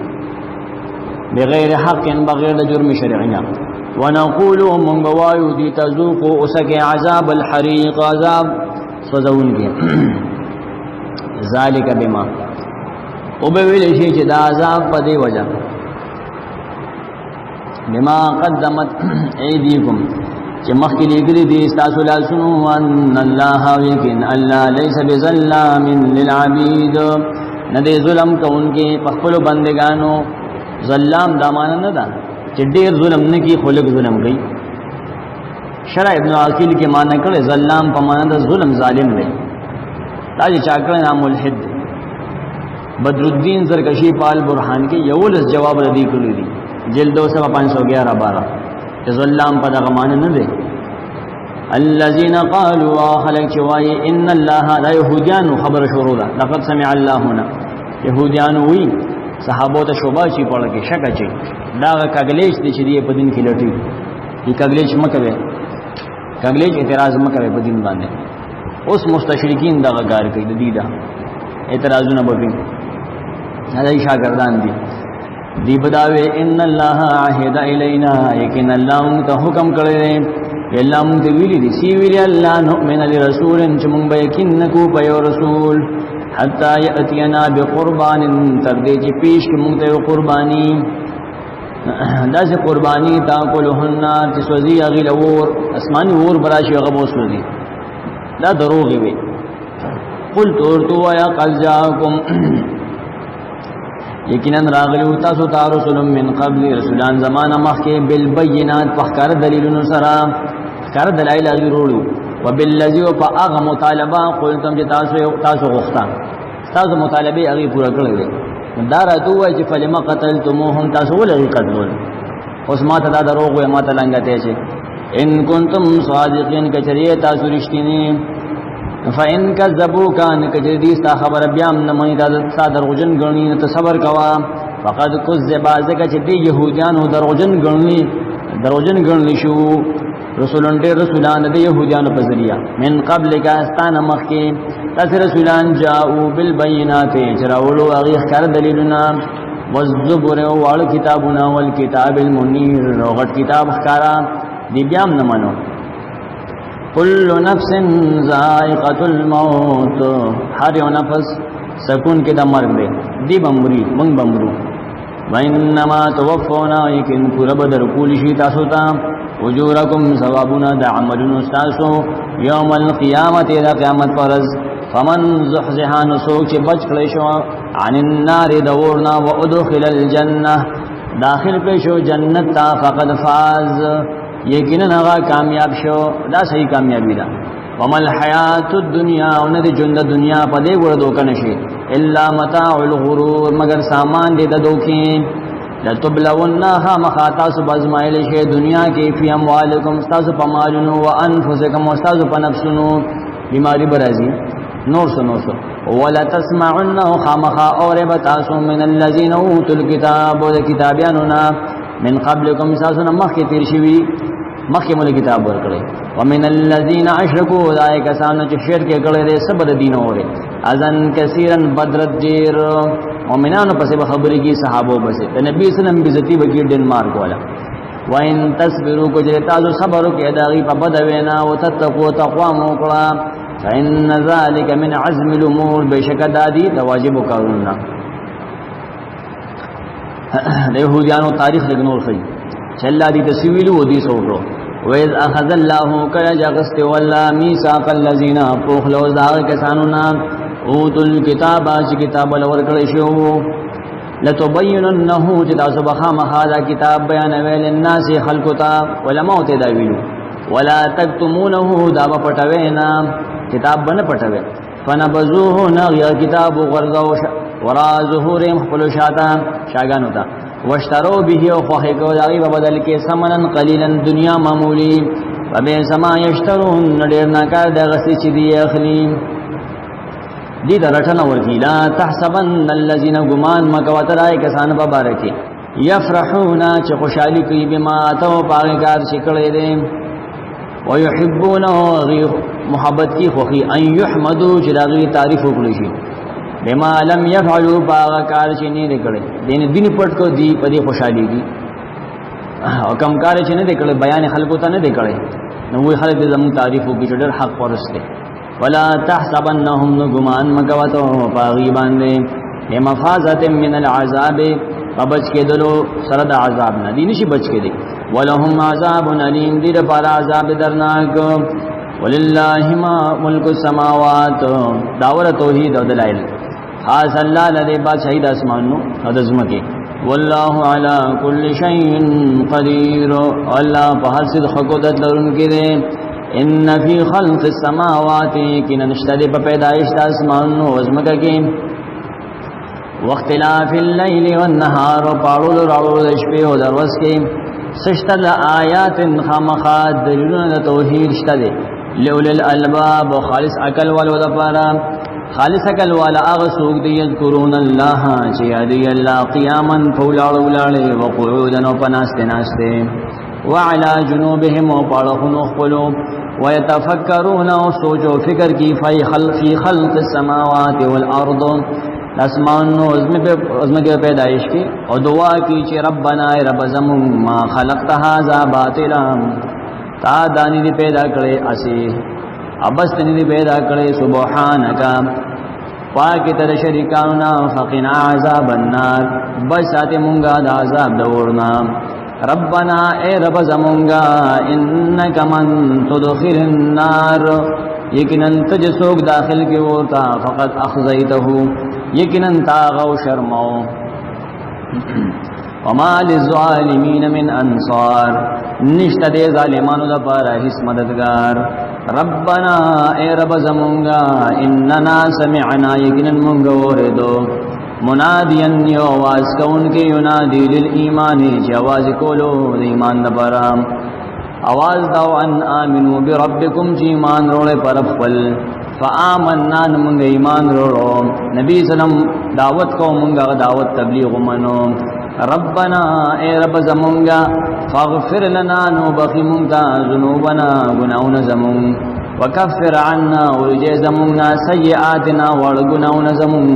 بغیر حق بغیر جرم شرعنا ونقول من بوايو دي تذوقوا اسك عذاب الحريق عذاب سوزون کې ذالک بما او به ویل شي چې دا عذاب په دی وجه بما قدمت ايديكم چې مخکې لګري دي تاسو لاسونو ان الله یقین الله ليس بظلام للعبید نه دې ظلم کوونکې په خپل بندگانو ظلام دا معنا نه ده چې ډېر ظلم نه کی خلق ظلم کوي شرع ابن عقیل کې معنا کړي ظلام په معنا د ظلم ظالم دی دا چې چاکړه نام ملحد بدر الدین زرکشی پال برهان کې یو لس جواب ردی کړی دي جلد 511 ظلام په دغه معنا نه دی الذين قالوا خلق چوای ان الله لا يهوديان خبر شروع ده لقد سمع الله هنا يهوديان وی صحابو ته شوبه چی پړه کې شک چي دا کګلیش دي چې دی په دین کې لټي دی کګلیش مکوي کګلیش اعتراض مکوي په دین باندې اوس مستشرکین دا غار کوي د دې دا اعتراضونه وکړي هغه شاګردان دي دی بداوی ان الله عهد الینا یقین الله ته حکم کړی الله مونږ ویلي دي سی ویلي الله نؤمن لرسول چې مونږ به یقین نکو په یو رسول حتا یاتینا بقربان تر دې چې پیش کې مونږ ته قربانی داسې قربانی تاکلهن چې سوزي اغل اور اسماني اور براشي هغه وسوځي دا دروغ وي قل تو یا قل جاءکم یقینا راغلو تاسو ته رسول من قبل رسولان زمانہ مخکې بالبينات فخر دلیلونو سره فخر دلایل ضرورو وبالذي فاغ مطالبه قلتم چې تاسو غوښتا تاسو مطالبه هغه پورا کړل دا راته وای چې فلما قتلتموهم تاسو ولې قتلول اوس ما ته دا دروغ وای ما ته لنګته چې ان کنتم صادقین کچریه تاسو رښتینی فإن كذبوك ان کجدي ستا خبر بیا نه مې دا دروغجن غنی ته صبر کوا فقد كذب ذک چې دی يهوديانو دروغجن غنلی شو رسولان د يهوديانو په ذریعہ من قبل کا استان مخکی تاسو رسولان جاءوا بالبينات چراولو هغه ښکار دلیلونه والزبر او کتابنا والکتاب المنیر روغت کتاب ښکارا دی بیا نه منو كل نفس ذائقة الموت هر یو نفس سکون کې د مرګ دی دی بمری من بمرو وانما توفونا یقین پر بدر کول شي تاسو ته اجورکم ثوابنا د عملونو تاسو یوم القیامت د قیامت پرز فمن زحزح عن سوچ بچ کړي شو عن النار دورنا وادخل الجنه داخل کړي شو جنت تا فقد فاز یقینا هغه کامیاب شو دا صحیح کامیابی ده ومل حیات الدنیا او نه د ژوند دنیا په دې ور دوک نشي الا متاع الغرور مگر سامان دې د دوکې لتبلونها مخاطاس بازمایل شي دنیا کې فی اموالکم استاذ په مالونو وانفسکم استاذ په نفسونو بیماری برازي نور سو ولا تسمعن خامخا اور بتاسو من الذين اوتوا الكتاب وكتابياننا من قبلكم اساسنا مخکې تیر شوی مخکې مول کتاب ورکړي ومن الذين اشركوا ذائک سان چې شرک کړي دې سبد دین اوره اذن کثیرن بدرت دیر مومنانو پسې خبرې کی صحابو پسې د نبی صلی الله علیه وسلم بیزتی وکړي ډنمارک والا وان تصبروا کو چې تاسو صبر وکړئ داغي په بد وینا او تتقوا تقوا مو کړه فإن ذلك من عزم الامور بشک دادی واجب کارونه د يهودانو تاریخ لګنور خي چې الله دې تسویل و دې سوړو وَإِذْ أَخَذَ اللَّهُ كَلَجَغَسْتِ وَاللَّا مِيثَاقَ الَّذِينَ فُخْلَوْ ذَاغ كَسَانُنَا أُوتُوا الْكِتَابَ چې کتاب لور کړی شو لَتُبَيِّنُنَّهُ چې تاسو به خامخا دا کتاب بیانوي للناس خلقتا علماء ته دا ویلو ولا تکتمونه دا پټوي نه کتاب بنه پټوي فنبذوه نغیا کتاب غرزو ورا ظهورهم خپل شاتا شاگانو تا واشتروا به او خوخه کو داغي په بدل کې ثمنن قليلا دنیا معمولی وبئس ما يشترون ډیر ناکار دغه څه چې دی اخلي دې درټنه ورکی لا تحسبن الذين غمان مکوترای کسان په بارکه يفرحون چې خوشالي کوي بما تو پاګار شکړې دي ويحبون محبت کی خوخي ان يحمدوا چې داغي تعریف وکړي شي بما لم يفعلوا باغکار چې نه نکړي دین پټ کو دی په دې خوشالي دي او کم کار چې نه نکړي بیان خلکو ته نه نکړي نو وی خلک زمو تعریف وکړي ډېر حق ورسته ولا تحسبنهم غمان مغوتو باغي باندې لمفازه من العذاب فبچ کې دلو سره د عذاب نه دي نشي بچ کې دي ولهم عذاب الیم دې پر عذاب درناک ولله ما ملک السماوات داور توحید او دلائل خاص الله لدی بادشاہی د اسمانو او د زمکه والله علی کل شیء قدیر الله په هر څه قدرت لرونکی دی ان فی خلق السماوات کنا نشتد په پیدائش د اسمانو او زمکه کې واختلاف الليل والنهار پاړو راړو د شپې او د ورځ کې سشتل آیات خامخات دلیلونه د توحید شته لول الالباب خالص عقل والو د پاره خالص عقل والا هغه سوق دی یذکرون الله چې یادی الله قیاما فولاړو لاړې وقعودا او پناسته ناشته وعلى جنوبهم وقالوا خپلو ويتفکرون او سوچ او فکر کی فی خلق السماوات والارض اسمان او ازمکه پیدائش کی او دعا کی چې ربنا رب زمون ما خلقت هذا باطلا تا دانی دی پیدا کړي اسی ابستنی دی پیدا کړي سبحانك پاک تر شریکانا فقنا عذاب النار بسات مونږه د عذاب دورنا ربنا اے رب زمونږه انک من تدخل النار یقینا تجسوک داخل کی ورتا فقط اخزیته یقینا تاغو شرمو وما للظالمین من انصار نشته دې ظالمانو لپاره هیڅ مددگار ربنا اے رب زمونږه اننا سمعنا یقینا مونږ اوریدو منادیا یو आवाज کوونکی ینادی للایمان چې आवाज کولو د ایمان لپاره आवाज داو ان امنو بربکم چې ایمان وروړي پر خپل فآمنا مونږ ایمان وروړو نبی سلام دعوت کو مونږه دعوت تبلیغ منو ربنا اے رب زمونگا فاغفر لنا نو بخی مونگتا ذنوبنا گناون زمون وکفر عنا ویجے زمونگنا سیئاتنا وارگناون زمون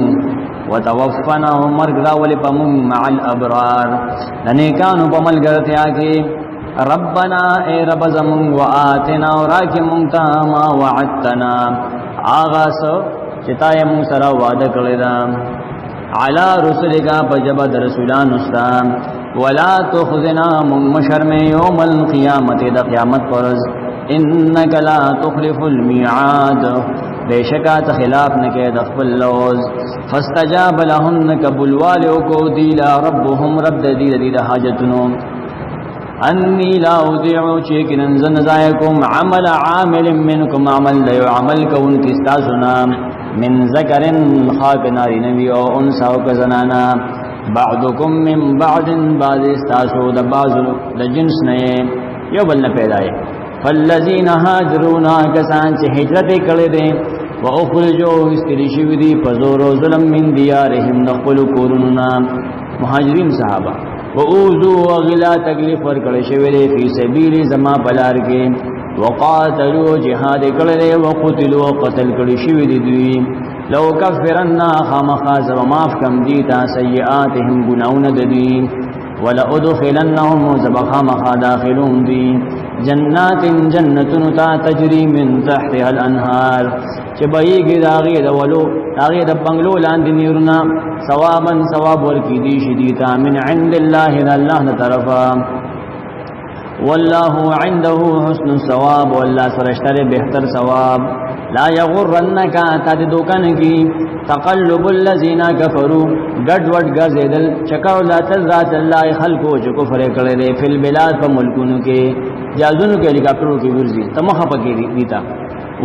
وتوفنا ومرگ راولی پمون مع الابرار لنیکانو پملگرتی آکی ربنا اے رب زمون وآتنا وراکی مونگتا ما وعدتنا آغاس چتای مون سرا وعدہ کردہ علا رسولک پجبد رسولان اسلام ولا تخزنا مشرم یوم القیامت دا قیامت پرز انک لا تخلف المیعاد بیشکات خلاف نکے دخبل لوز فاستجاب لهم قبول والیو کو دیلا ربهم رب دید حاجتنو انی لا اضیعو چیکنن زنزائکم عمل عامل منکم عمل دیو عمل کون کستاسنا من ذکر خاک ناری نبی او انسا او کزنانا بعضکم من بعض بعض استاسو دا بعض دا جنس نئے یو بلن پیدائے فالذین حاجرونا کسان چه حجرت کردے و اخرجو استریشو دی پزور و ظلم من دیارهم نقبل کورننا مهاجرین صحابہ و اوزو و غلا تکلیف ورکڑشو دی فی سبیل زما پلار کے وقاتلوا جهاد کړه وقتلوا قتل کړي شوی دي دوی لو کفرنا خامخاز وماف کم دي تا سیئاتهم گناون ددي ولا ادخلنهم زبخامخ داخلون دي جنات جنتن تا تجري من تحتها الانهار چبایږي داغه دولو داغه د بنگلو لاندې نیرنا ثوابا ثواب ورکی دي شدیتا من عند الله الله طرفا والله عنده حسن الثواب والله سرشتر بهتر ثواب لا يغرنك تدوکن کی تقلب الذين كفروا گډ وډ غزیدل چکاو ذات ذات الله خلقو جو کفر کړي فل بلاد په ملکونو کې جازونو کې هلیکاپټرو کې ورځي تمخه پکې دیتا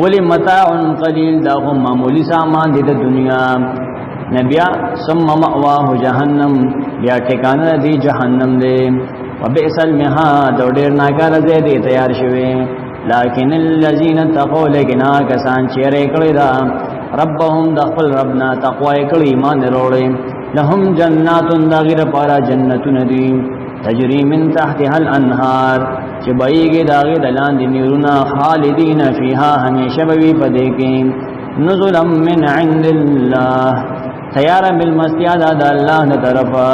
ولی متاع قلیل دا غم معمولی سامان دی دنیا نبیا ثم مأواه جہنم بیا ٹھکانہ دی جہنم دے وبئس المہاد اور ډیر ناکار دے دی تیار شوی لیکن الذین اتقوا لیکن کسان چیرې کړی دا ربهم دخل ربنا تقوا کړی ایمان وروړي لهم جنات داغیر پارا جنتون دی تجری من تحتها الانهار چې بایګي داغه دلان دی نیرونا خالدین فیها همیشه به پدې کې نزلا من عند الله تیار بالمستیاد د الله نه طرفا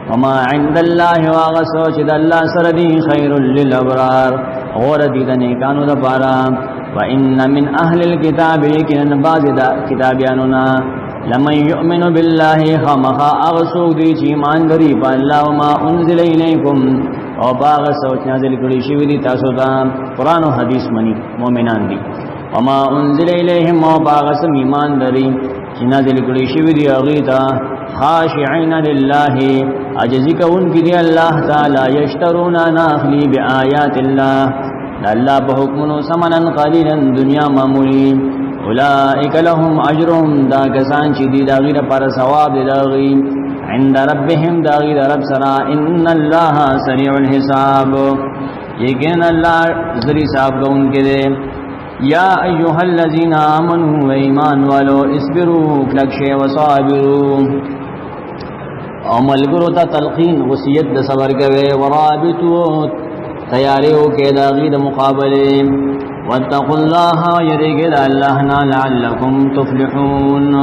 وما عند الله واغسو چې د الله سره دی خیر للابرار اور دې د نیکانو د پاره وان من اهل الكتاب یقینا بعض د کتابیانو لمن یؤمن بالله خامخا اغسو دی چې ایمان لري په الله او ما انزل الیکم او باغ سوچ نازل کړي شوی دی تاسو ته قران او حدیث منی مؤمنان دي وما انزل الیهم او باغ سم ایمان لري چې نازل کړي شوی دی هغه ته خاشعين لله عجزی کون کی دی الله تعالی یشترون ناخلی بآیات الله الله په حکمونو سمنن قلیلا دنیا معمولی اولئک لهم اجرهم دا کسان چې دی دا غیر پر ثواب دی داغي عند ربهم دا غیر رب سرا ان الله سریع الحساب یقینا الله زری صاحب کون کې دی یا ایها الذین آمنوا ایمان والو اصبروا فلکشی وصابروا او ملګرو ته تلقین وصیت د صبر کوي ورابطو تیاریو کې داغي د مقابله واتقوا الله يرجل الله لعلكم تفلحون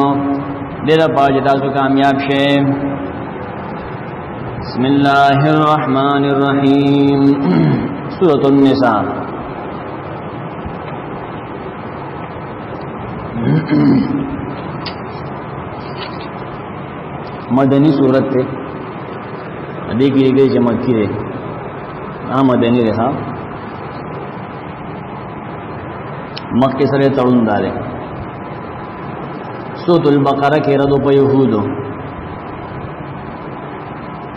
دل پاج تاسو کامیاب شئ بسم الله الرحمن الرحیم سورۃ النساء مدنی سورت تے ادی کی گئی چې مکی ده مدنی ده مکه سره تړون داله سورۃ البقرہ کې رد په يهودو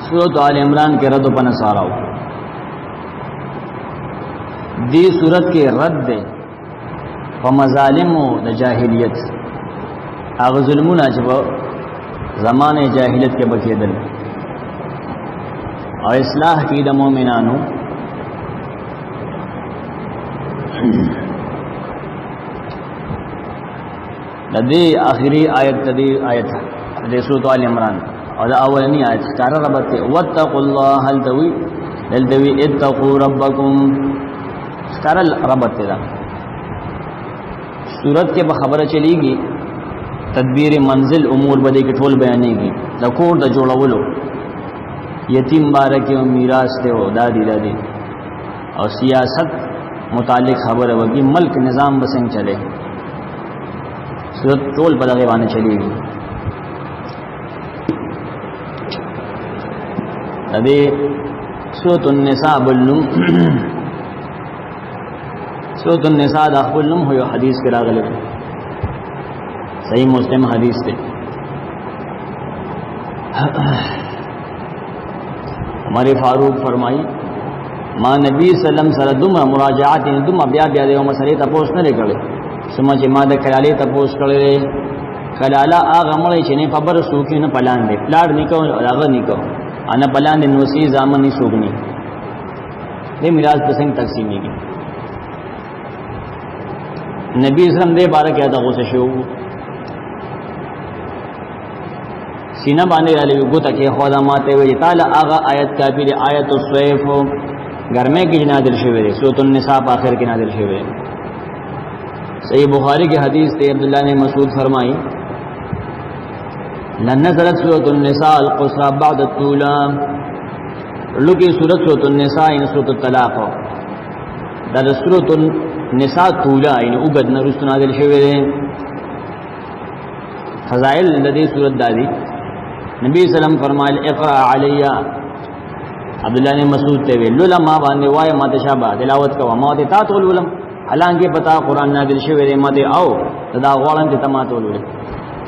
سورۃ آل عمران کې رد په نصاراو دی سورت کې رد ده په مظالمو د جاهلیت هغه ظلمونه چې په زمانه جاهلیت کې بکیدل او اصلاح کې د مؤمنانو د دې اخري آیت د سورۃ آل عمران او د اولنی آیت ستاره ربط واتقوا الله هل دوی اتقوا ربکم ستاره ربط ده صورت کې به خبره چلیږي تدبیر منزل امور بده کې ټول بیانېږي د کور د جوړولو یتیم بارکه او میراث ته او دادی او سیاست متعلق خبره وږي ملک نظام بسنګ چلے صورت ټول په دغه باندې چلیږي د دې سورۃ النساء بلنم سورۃ النساء د خپل نوم هو حدیث کې راغلی صحیح مسلم حدیث ته ہمارے فاروق فرمائی ما نبی سلام سره دومره مراجعات دومره بیا د یو مسلې تاسو نه لري سمه چې ما د کلاله تاسو کړل کلاله هغه مړی چې نه خبر سوکې نه پلان دی پلاړ نکو هغه نکو انا پلان د نوسی ځامنې سوګنی دې میراث پسنګ تقسیمېږي نبی اسلام دې بارے کې دا غوسه شو سینه باندې علی وګته کې خدا ماته وی تعالی اغه آیت کافی دی آیت الصیف گرمه کې نازل شوی دی سورۃ النساء په اخر کې نازل شوی دی صحیح بخاری کی حدیث تے عبداللہ نے مسعود فرمائی لنزلت سورۃ النساء القصرى بعد الطولا لکی سورۃ النساء ان سورۃ الطلاق دا سورۃ النساء طولا ان اوغد نرست نازل شوی دی فضائل الذی سورۃ دادی نبی صلی اللہ علیہ وسلم فرمائے اقرا علی عبداللہ نے مسعود تے ویل ما باندې وای ما تشابه تلاوت کوا ما ته تاتول ولم حالانکه پتا قران نازل شوی دی مته او دا غوړم ته تماتول ولم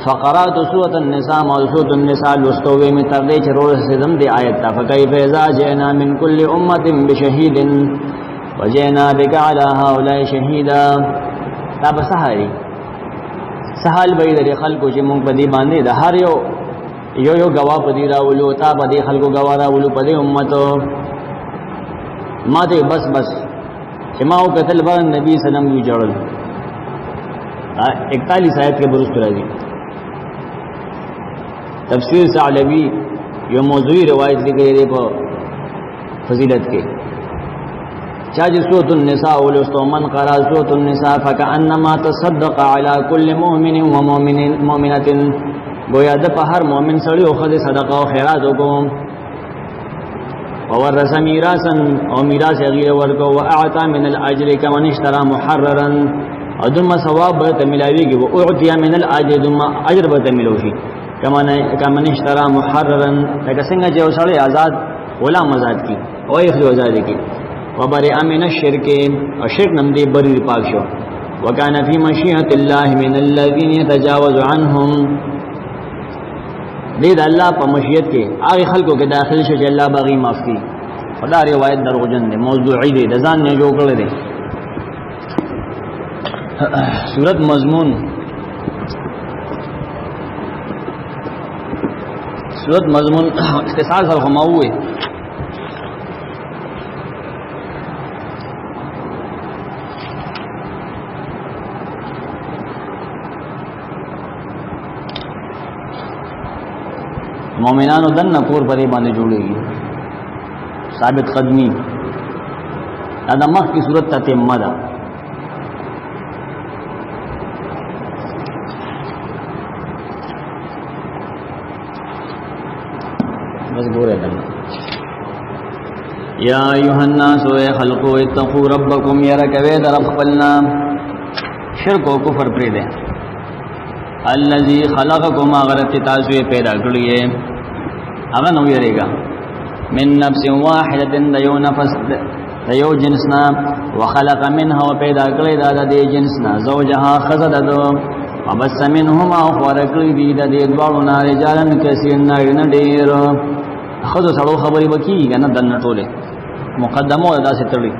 فقرات سورۃ النساء موضوع النساء لستوي می تر دې چې روز سدم دی آیت تا فکیف اذا جئنا من كل امه بشهید وجئنا بك على هؤلاء شهيدا تا بسحری سحال بید دی خلقو چې مونږ په دې باندې د هر یو گواه په دې راولو تا په دې خلقو گواه راولو په دې امتو ما ته بس چې ما او قتل باندې نبی سلام یو جوړل 41 آیت کې برست راځي تفسیر ثعلبی یو موضوعی روایت لري دی په فضیلت کې چاجی سورۃ النساء ولستو من قرأ سورۃ النساء فكأنما تصدق على كل مؤمن ومؤمنة گویا د په هر مؤمن سړی او خدای صدقه او خیرات وکوم ورث میراثا او میراث غیر ورکو واعطى من الاجر كمن اشترى محررا ادم ثواب به ملاویږي او اعطي من الاجر دم اجر به ملوشي كمن اشترى محررا لکه څنګه چې اوسړي آزاد غلام آزاد کی او یې خو آزاد کی وبرئ من الشرك الشرك نم دې بری پاک شو وكان في مشيئة الله من الذين يتجاوز عنهم دې د الله په مشیت کې هغه خلکو کې داخل شي چې الله باغی معاف کړي خدا روایت دروغجن دي موضوعي دي د ځان نه جوړ کړل دي سورۃ مضمون اختصار سره هماوي مومنانو دن کور پرې باندې جوړيږي ثابت قدمی دا مخ کی صورت تتمه ده بس ګوره دا یا ایها الناس خلقوا اتقوا ربکم یرکوی در خپلنا شرک او کفر پرې ده الذي خلقكم غرت تاسو پیدا کړی هغه نو یریګا من نفس واحده دیو نفس دیو جنسنا وخلق منها پیدا کړی دا د جنسنا زوجها خزددو وبس منهما خورکړی دی د دې دوړو نه رجالن کثیر نه ډیر خود سره خبرې وکي کنه دنه ټوله مقدمه ادا ستړي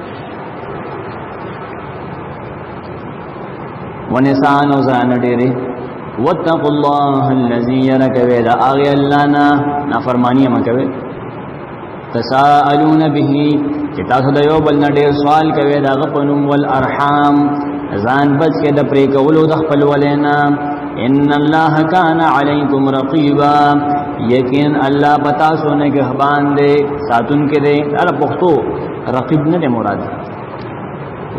ونسان وزان ډیره واتقوا الله الذي يركوا ذا اغي لنا نافرمانی مکوي تساءلون به چې تاسو د یو بل نه ډیر سوال کوي دا غپنوم والارحام ځان بچ کې د پرې کولو د خپل ولینا ان الله كان عليكم رقيبا یقین الله پتا سونه کې هبان دې ساتون کې دې ار پختو رقیب نه مراد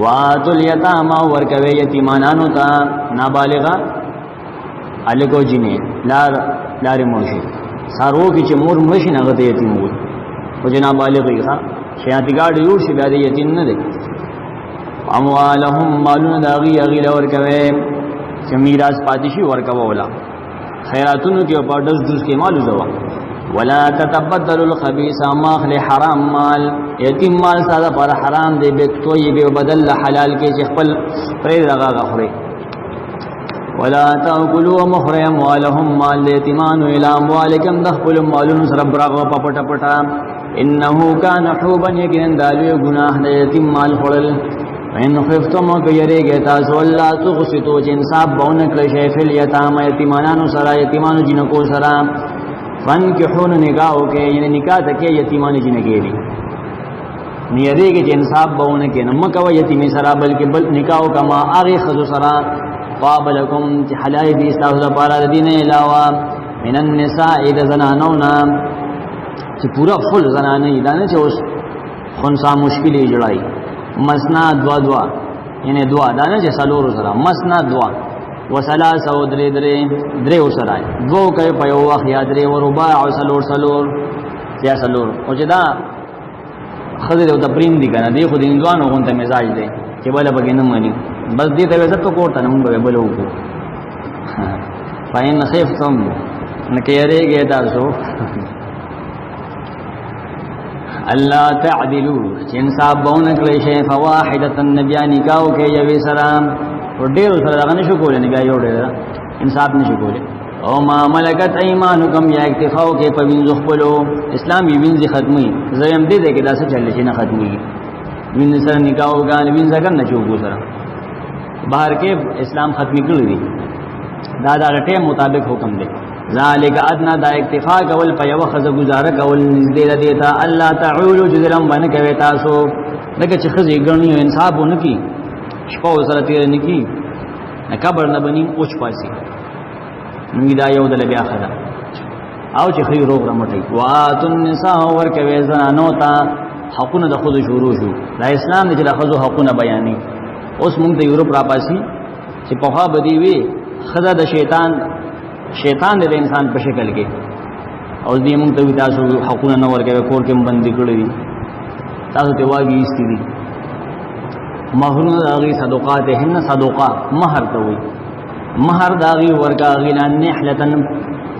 واتل الیتاما ورکوي یتیمانانو ته نابالغه الګو جنې لار مرشي سارو کې چې مور مرشي نه غته یتیم وي او جنا بالغ ښه شیاتی ګاډ یو شي بیا دې یتیم نه دي اموالهم مالون داغي اغي لور کوي چې میراث پاتشي ورکوه ولا خیراتونو کې په دز کې مالو زوا ولا تتبدلوا الخبيث ما خل حرام مال یتیم مال ساده پر حرام دی به توي به بدل حلال کې چې خپل پرې دغه غخري ولا تاكلوا مخرم اموالهم مال یتیمان الى اموالکم دخل مالون سر برغه پټ پټا انه كان حوبا یقین دالو گناہ د یتیم مال خړل ان خفتم کيریږي تاسو الله تغسطو چې انصاف بونه کړی شی فل یتام یتیمانو سره یتیمانو جنکو سره فنکحون نکاحو کې یعنی نکاح تکي یتیمانو جنکې دي نیریږي چې انصاف بونه کې نو مکو یتیمې سره بلکې بل نکاحو کما اغه خذ سره قابلکم چې حلال دي تاسو لپاره د دین علاوه من النساء اذا زنانونا چې پورا فل زنانه دي نه چې اوس خنسا مشکلې جوړای مسنا دوا یعنی دوا دا نه چې سلور سره مسنا دوا وسلاس او درې وسره دو کوي په یو وخت یاد لري ورباع او سلور یا سلور او چې دا خزر او تپریم دي کنه دی خو د انځوانو غونته مزاج دی چې بل بګې نه مانی بس دې ته عزت کوته نه مونږ به بل وکړو فاین خفتم نکيریږي تاسو الله تعدلوا چې انصاف بونه کړی شي فواحده النبي نکاو کې یوي سلام ور ډیر سره غنه شو کولې نه یو ډیر انصاف نشو کولې او ما ملکت ایمانکم یا اکتفاو کې په وینځ خپلو اسلامي وینځ ختمي زم دې کې داسې چل شي نه ختمي وین سره نکاح وکړ وین ځکه نه چوغو سره بهر کې اسلام ختم کړی دی دا ټیم مطابق حکم دی ذالک ادنا دا اکتفا کول په یو خزه گزاره کول نږدې دیتا الله تعالی جزرم باندې کوي تاسو دغه چې خزه ګڼي انصاف ونکي شپه سره تیر نکي نه قبر نه بني اوچ پاسي نو دا یو د بیا خدا او چې خیر روغ رمټي واتن النساء ور کوي زنانو ته حقونه د خود شروع شو دا اسلام چې د خزو حقونه بیانې اوس موږ د یورپ را پاسي چې په خوا بدی وی خزه د شیطان د انسان په شکل کې او دې موږ ته تاسو حقونه نه ورکوي کور کې باندې کړی تاسو ته واګي استوي مہرونه داغي صدقات هن صدقه مہر ته وي مہر داغي ورکا غینا نحلتن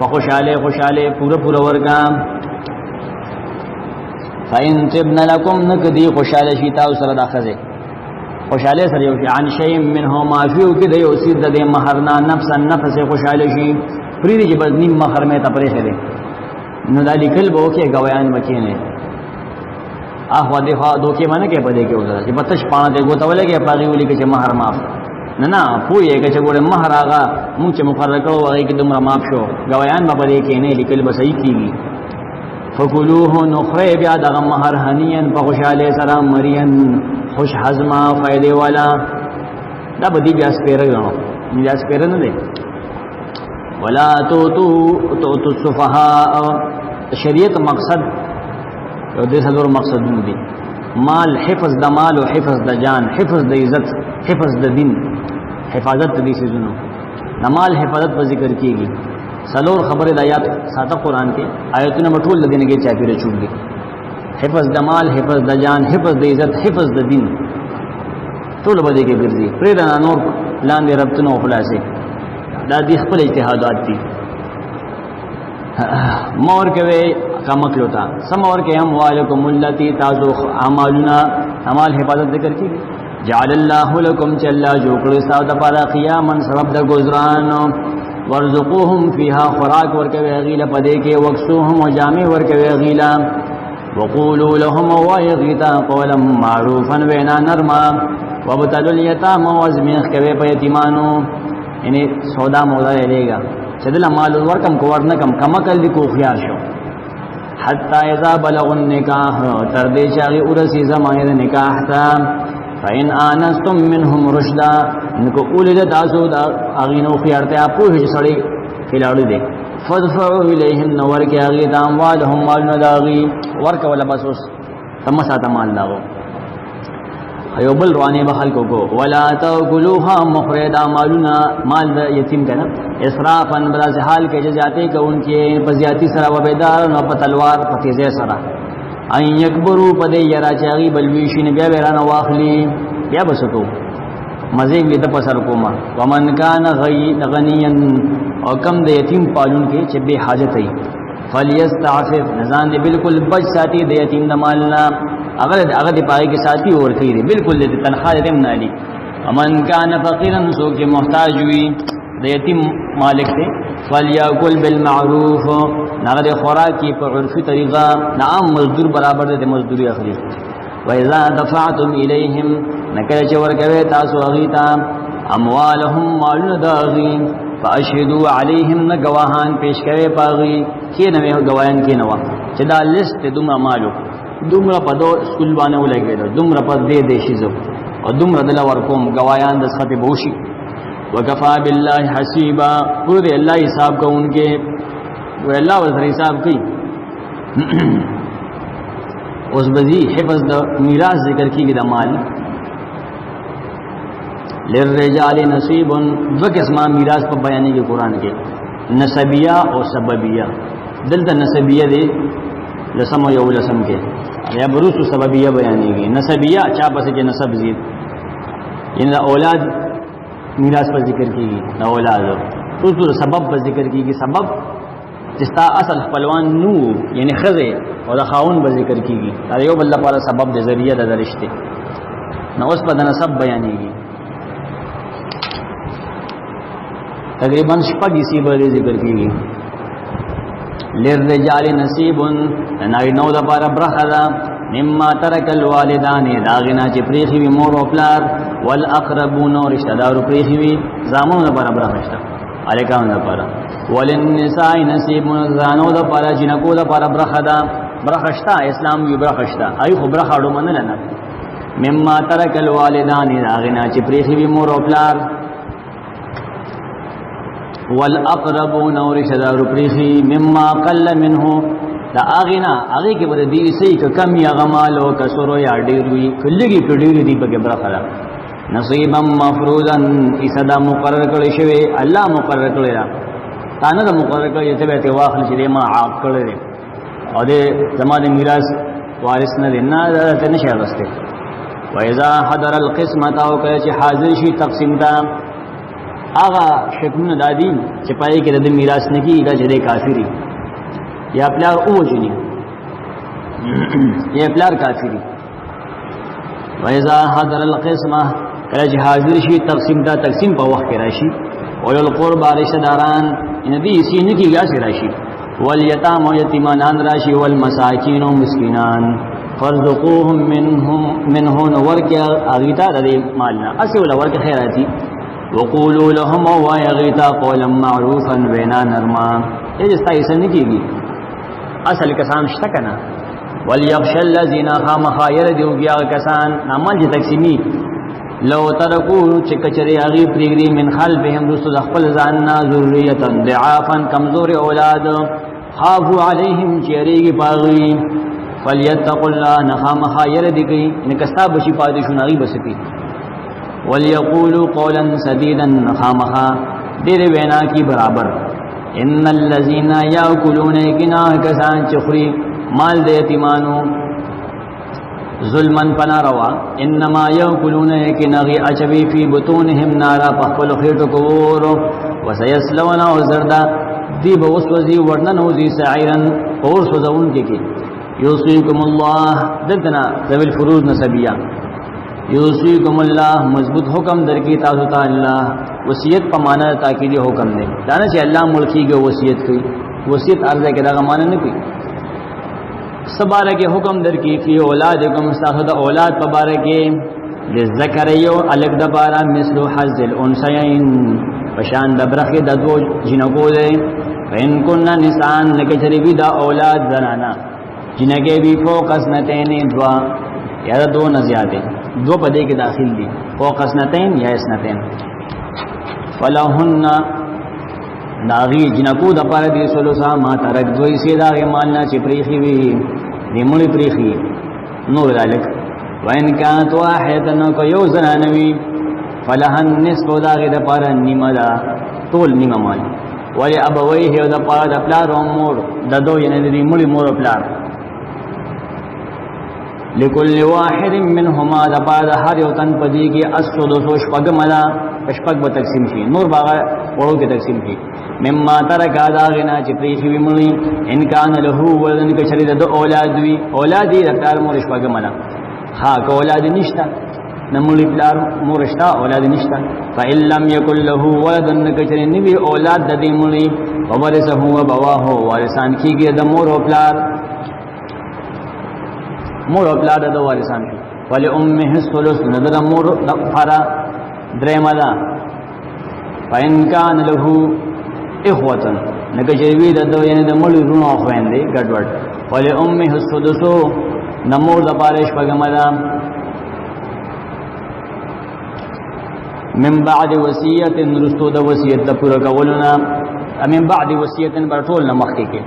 خوشاله پورا ورکا فإن تبن لكم نکدی خوشاله شي تاسو سره داخزه خوشاله سره یو عن شيء منه ما فيه کده یو سید د مہرنا نفس خوشاله شي پریدي چې بدنی مہر مې ته پرې خره نو دالی کل بو کې غویان مکینه اخوا دفاع دوکې باندې کې پدې کې وځه چې بتش پانه دې ګوتولې کې پاغي ولي کې مہر معاف نه پوهه کې چې ګوره مہر هغه مونږ چې مقرر کړو هغه کې دومره معاف شو غویان به پدې کې نه لیکل به صحیح کیږي فکلوه نخره بیا دغه مہر هنیان په خوشاله سره مرین خوش هضما فائدې والا دا بدی بیا سپیره غو بیا سپیره نه دی ولا تو السفهاء شریعت مقصد او دې څلور مقصدونه دي مال حفظ د مال او حفظ د جان حفظ د عزت حفظ د دین حفاظت دې سيزونو د مال حفاظت په ذکر کیږي څلور خبره د آیات ساته قران کې آیتونه مټول لدینه کې چاپیره چوب دي حفظ د مال حفظ د جان حفظ د عزت حفظ د دین ټول به دې کې ګرځي پرې د نور لاندې ربطنو خلاصې دا دې خپل اجتهادات دي مور کوي کمکلو تا سمور کې هم والکم اللاتی تاسو اعمالنا اعمال حفاظت ذکر کی جعل الله لكم جل جوړ ساو د پاره قیاما سبب د گزاران ورزقوهم فيها خوراک ورکوي غیله پدې کې وقسوهم وجامع ورکوي غیلا وقولوا لهم ويغتا قولا معروفا وینا نرما وابتلوا اليتامى وازمیخ کوي په یتیمانو یعنی سودا مودا لېګا چې دل مال ورکم کو ورنکم کما کل کو خيار شو حتى اذا بلغ النکاح تر دې چې هغه ورسي زمانه د نکاح ته فإن آنستم منهم رشدا نکو اولد تاسو دا اغینو خيارته اپو هي سړی کلاړو دي فدفعوا اليهم نور کې هغه دام والهم مال نداغي ورک ولا بسوس تمسا تمال داو ایو بل روانه به خلکو کو ولا تاكلوها مخردا مالنا مال یتیم کنه اسرافا بلا حال کې جزاته کوونکې په زیاتی سره وبیدار نو په تلوار په تیزه سره ان یکبروا پدې یرا چاغي بلویشین بیا بیرانه واخلی بیا بسکو مزه دې د پسر کوما ومن کان غنیا او کم د یتیم پالون کې چې به حاجت ای فلیستعفف نزان دې بالکل بچ ساتي د یتیم د مالنا اگر دې پای کې ساتي اور کوي بالکل دې تنخواه دې نه علي ومن کان فقیرا سو کې محتاج وي د یتیم مالک ته فلیاکل بالمعروف نغد خوراکی په عرفي طریقه نعم مزدور برابر د مزدوري اخلي و اذا دفعتم اليهم نکله چې ورکوي تاسو اغیتا اموالهم مالون داغي فاشهدوا عليهم نگواهان پیش کوي پاغي کې نه گواهان کې نو چې دا لیست دومره مالو دومره په دو سکول باندې ولګیدو دومره په دې شیزو او دومره دلا ورکوم گواهان د صفه بوشي وکفا بالله حسیبا پور دې الله حساب کوونکې و الله وزر حساب کوي اوس بزی حفظ د میراث ذکر کیږي د مال للرجال نصیب دو قسمه میراث په بیانې کې قران کې نسبیه او سببیه دلته نسبیه دی لسم یو لسم کې یا بروس سببیه بیانېږي نسبیه چا پس کې نسب زید ان اولاد میراث پر ذکر کیږي نو اولاد ټول سبب پر ذکر کیږي سبب جستا اصل خپلوان نو یعنی خزه او د خاون پر ذکر کیږي دا یو بل لپاره سبب د ذریعہ د رشته نو اوس په نسب بیانېږي تقریبا شپږ سی به ذکر کیږي للرجال نصیب نای نو د لپاره برخه مما ترک الوالدان داغنا چې پریخي وی مور او پلار والاقربون رشتہ دار پریخي وی زامن لپاره برخشته الیکان لپاره وللنساء نصیب زانو لپاره جنکو لپاره برخدا برخشتا اسلام وی برخشتا ای خو برخاړو منل نه مما ترک الوالدان داغنا چې پریخي وی مور او پلار والاقربون رشتہ دار پریخي مما قل منه دا اغینا اغی کې بده دی سې کم یا غمال او کسرو یا ډیر وی کلهږي کډیر دی په برخه نصیبا مفروضا اسدا مقرر کړی شوی الله مقرر کړی دا تانه دا مقرر کړی ته به واخل چې ما عاق کړی او دې زماده میراث وارث نه دینا ته نشه غسته و اذا حضر القسمه او کله چې حاضر شي تقسیم دا اغا شکونه دادی چې پای کې د میراث نه کیږي چې کافری یا پلار او جنی یا پلار کافری و اذا حضر القسمه کله چې حاضر شي تقسیم دا تقسیم په وخت کې راشي او القرب رشتہ داران ان دې سینې کې غاښ راشي والیتام و یتیمان راشي والمساکین و مسکینان فرزقوهم منه ورک اغیتا د مالنا اسی ولا ورک خیراتی وقولوا لهم ويغيتا قولا معروفا بينا نرما یہ جس طرح سے نکیږي اصل کسان شته کنه وليخش الذين خامخا يردوا کسان نامل تقسیمی لو ترکو چې کچری اغي پریګری من خلفهم رسل خپل ځاننا ذریه ضعافا کمزور اولاد خافوا عليهم چریږي پاغي فليتقوا الله نخامخا يردگی نکستا بشي پادشون اغي بسکی وليقولوا قولا سديدا نخامخا دیر وینا کی برابر ان الذين ياكلون كنا کسان چخري مال د یتیمانو ظلمن پنا روا انما یاکلون کنغی اچوی فی بطونهم نارا پخپل خیٹو کور وسیسلون او زردا دی بوسوزی ورننوزی سعیرن اور سوزون کی یوصیکم اللہ دلتنا ذوی الفروض نسبیہ یوصیکم اللہ مضبوط حکم در کی تاسوتا اللہ وصیت پا مانا تاکیدی حکم دے دانا چی اللہ ملکی گو وصیت کی وصیت عرضہ کے داغا مانا نکی سبارہ کے حکم در کی فی اولادکم استاخد اولاد پبارکی للذکریو الگ دبارا مثل حظ الانسیین پشان دبرخی ددو جنکو دے فین کننا نسان نکچری بی دا اولاد زنانا جنکے بھی فوق اسنتین دوا یا دو نزیادے دو پدے کے داخل دی فوق اسنتین یا اسنتین فلہن داغی جنکو دا پار دی سلوسا ما ترک دوی سی داغی مالنا چی پریخی وی دی ملی پریخی نور دالک وین کانت واحدن کو یو زنانوی فلہن نصف داغی دا پار نیمہ دا طول نیمہ مال ولی ابویه دا پار دا پلار و مور دا دو یعنی دی ملی مور و پلار لکل واحد منهما دا پار دا هر یو تن پدی کی السدس شپگ ملا شپگ با تقسیم شی نور باغا وڑو کی تقسیم شی مما ترک آداغنا چی پریخی وی ملی انکان لہو ولدن کشرید دو اولاد وی اولادی رفتار مور شپگ ملا خاک اولاد نشتا نمولی پلار مورشتا اولاد نشتا فإن لم یکن لہو ولدن کشرید نبی اولاد دا دی ملی وورسه و بواہو وارسان کی گئی دا مور و پلار مور و پلار دا وارسان کی ولی امه الثلث ندر مور فرا درم دا فإن کان لہو اخوتن نکجوی دا دو یعنی دا ملی رونو خوین دی گڑوڑ ولی امه السدسو نمور دا پارش پگم دا من بعد وصیت رستو دا وصیت دا پورا کولنا من بعد وصیت برطول نمخی کے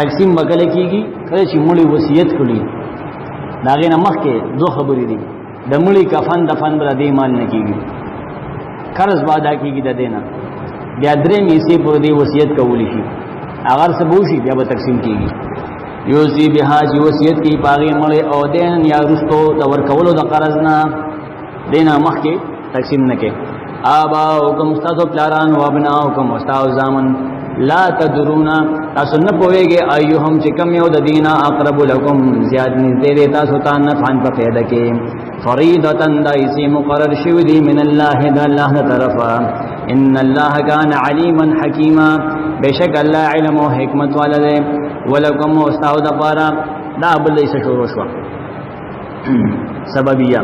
تقسیم بکل کی گی کلچی ملی وصیت کلی داغی نمخ کے دو خبری دی دا ملی کفن دفن بلا دی مال نکی گی قرض بادا کی گی دا دینا بیا درې میسی پر دی وصیت کولی شي اگر سبوشي بیا به تقسیم کیږي یوسی بها چې وصیت کی پاغي مړ او دین یا رستو د ور کولو د قرض نه دینا مخکې تقسیم نکې آبا حکم استاد پلاران و ابنا حکم استاد زامن لا تدرونا تاسو نه پوهیږئ ایهم چې کم یو د دینا اقرب لكم زیاد نږدې دی تاسو ته نه فان په پیدا کې فریضه دایسی مقرر شوی دی من الله د الله طرفا ان الله كان عليما حكيما بشك الله علم او حکمت والده ولکم استاو د پارا دا بل ایسه شروع شو سببیہ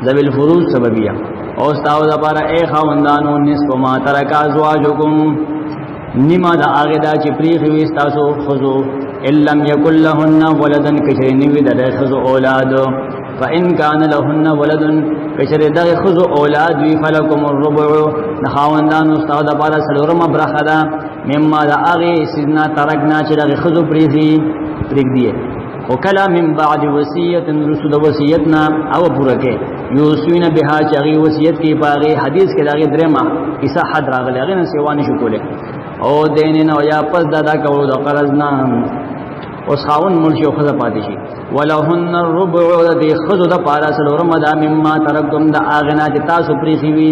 ذوی الفروض سببیہ او استاو دا پارا اے خاوندانو نصف ما ترک ازواجکم نما دا آغدا چی پریخوی استاسو خزو اللم یکل لهن ولدن کشر نوی دا خزو اولاد فإن كان لهن ولد کشر دا خزو اولاد وی فلکم الربع نخاوندانو استاو دا پارا سلورم برخدا مما دا آغی سیدنا ترکنا چی دا خزو پریخ دیئے وکلا من بعد وصیت رسول وصیتنا او پورکے یوسوین بها چاغي وصیت کی باغی حدیث کے داغی درما اسا حد راغلی اغه نه سیوان شو کوله او دیننا یا پس دادا کو د قرضنا اوس خاون مرشي خذ پاتې شي ولهن الربع ذي خذ د پارا سلور مدا مما ترکتم د اغنا چې تاسو پریخي وی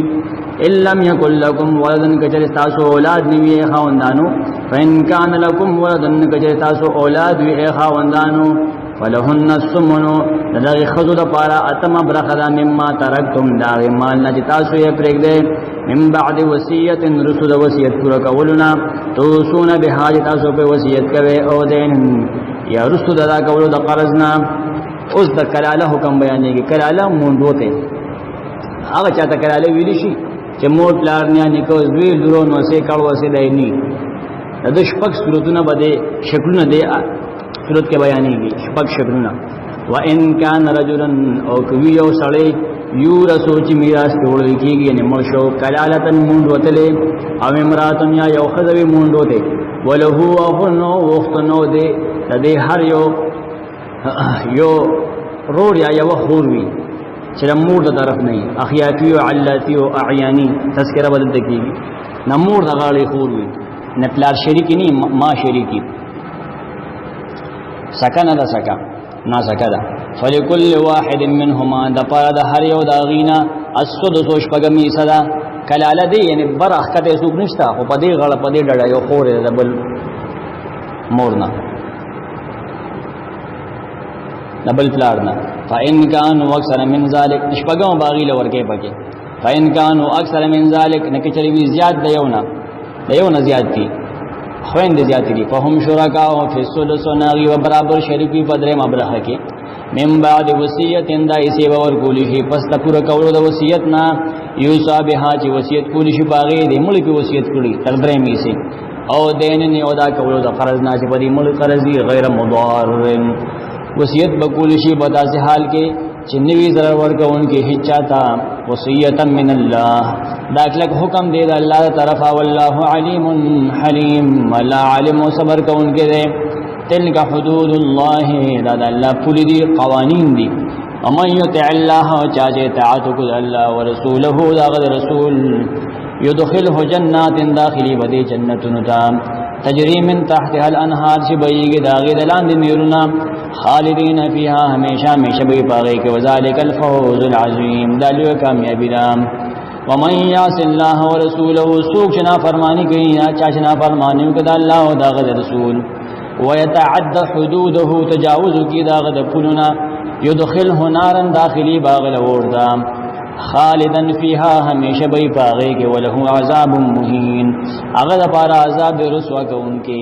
ان لم يكن لكم ولد کچر تاسو اولاد نیوی خاوندانو فان كان لكم ولد کچر تاسو اولاد وی خاوندانو فلهن الثمن دغه خذو د پارا اتم برخدا مما ترکتم دا مال نه تاسو یې پرېګ دې من بعد وصیت رسول وصیت پورا کولنا تو سون به حاج تاسو په وصیت کوي او دین یا رسول دا کولو د قرضنا اوس د کلاله حکم بیانېږي کلاله مونډ وته هغه چاته کلاله ویل شي چې موټ لار نه نکو زوی درو نو سه کړه وسه دایني د شپږ صورتونه بده شکلونه دی صورت کے بیانېږي شپږ شکلونه وان کان رجلا او کوي یو سړی یورثو چې میراث وړل کیږي نه مرشو کلالتن مونډ وتلې او امراتن یا یو خذوی مونډ وته ولهو اخنو وختنو دې د هر یو رور یا یو خور وی چې مور د طرف نه اخیاتی او علاتی او اعیانی تذکرہ بدل کیږي نمور د غاړي خور وی نه پلار شریکی نه ما شریکی سکن دا سکا نا سکا دا فلکل واحد منهما دا پارا دا هر یو دا غینا السدس شپگمی صدا کلاله دی یعنی برخ کته سوق نشتا خو پدې غړ پدې ډډه یو خور د بل مورنا دبل پلارنا فإن كانوا اكثر من ذلك شپگم باغی لورکه پکې فإن كانوا اكثر من ذلك نکچری وی زیات دیونه زیات کی خويند زیاتی دی فهم شرکا او فی الثلث ناغي و برابر شریکی بدر مبرخه کې من بعد وصیت اندا ایسی باور کولی شي پس تپور کولو د وصیت نا یوسا بها چې وصیت کولی شي باغې د ملک وصیت کړي تر درې میسي او دین نه ادا کولو د قرض نه چې په دې ملک قرضی غیر مضار وصیت بکولی شي په داسې حال کې چې نوی ضرر ورکوونکې هیڅ چاته وصیتا من الله دا کلک حکم دی د الله طرفه والله علیم حلیم الله عالم او صبر کوونکې دی تلک حدود الله دا د الله پولی دي قوانین دي ومن یطع الله چاچه اطاعت کو الله ورسوله دا غد رسول يدخله جنات داخلي بدی جنتون تام تجری من تحتها الانهار چې بېږي داغه دلان دي نورنا خالدین فیها همیشه به پاږي کې وذالک الفوز العظیم دالو کامیابی دام ومن یعص الله ورسوله سوق شنا فرمانی کوي یا چا شنا فرمانی کوي د الله او داغه رسول ويتعد حدوده تجاوز کی داغه د پلونا يدخله نارا داخلي باغل وردا خالدن فیها ہمیشہ بئی پاغے کے ولہو عذاب مہین اگر پارا عذاب رسوا کو ان کے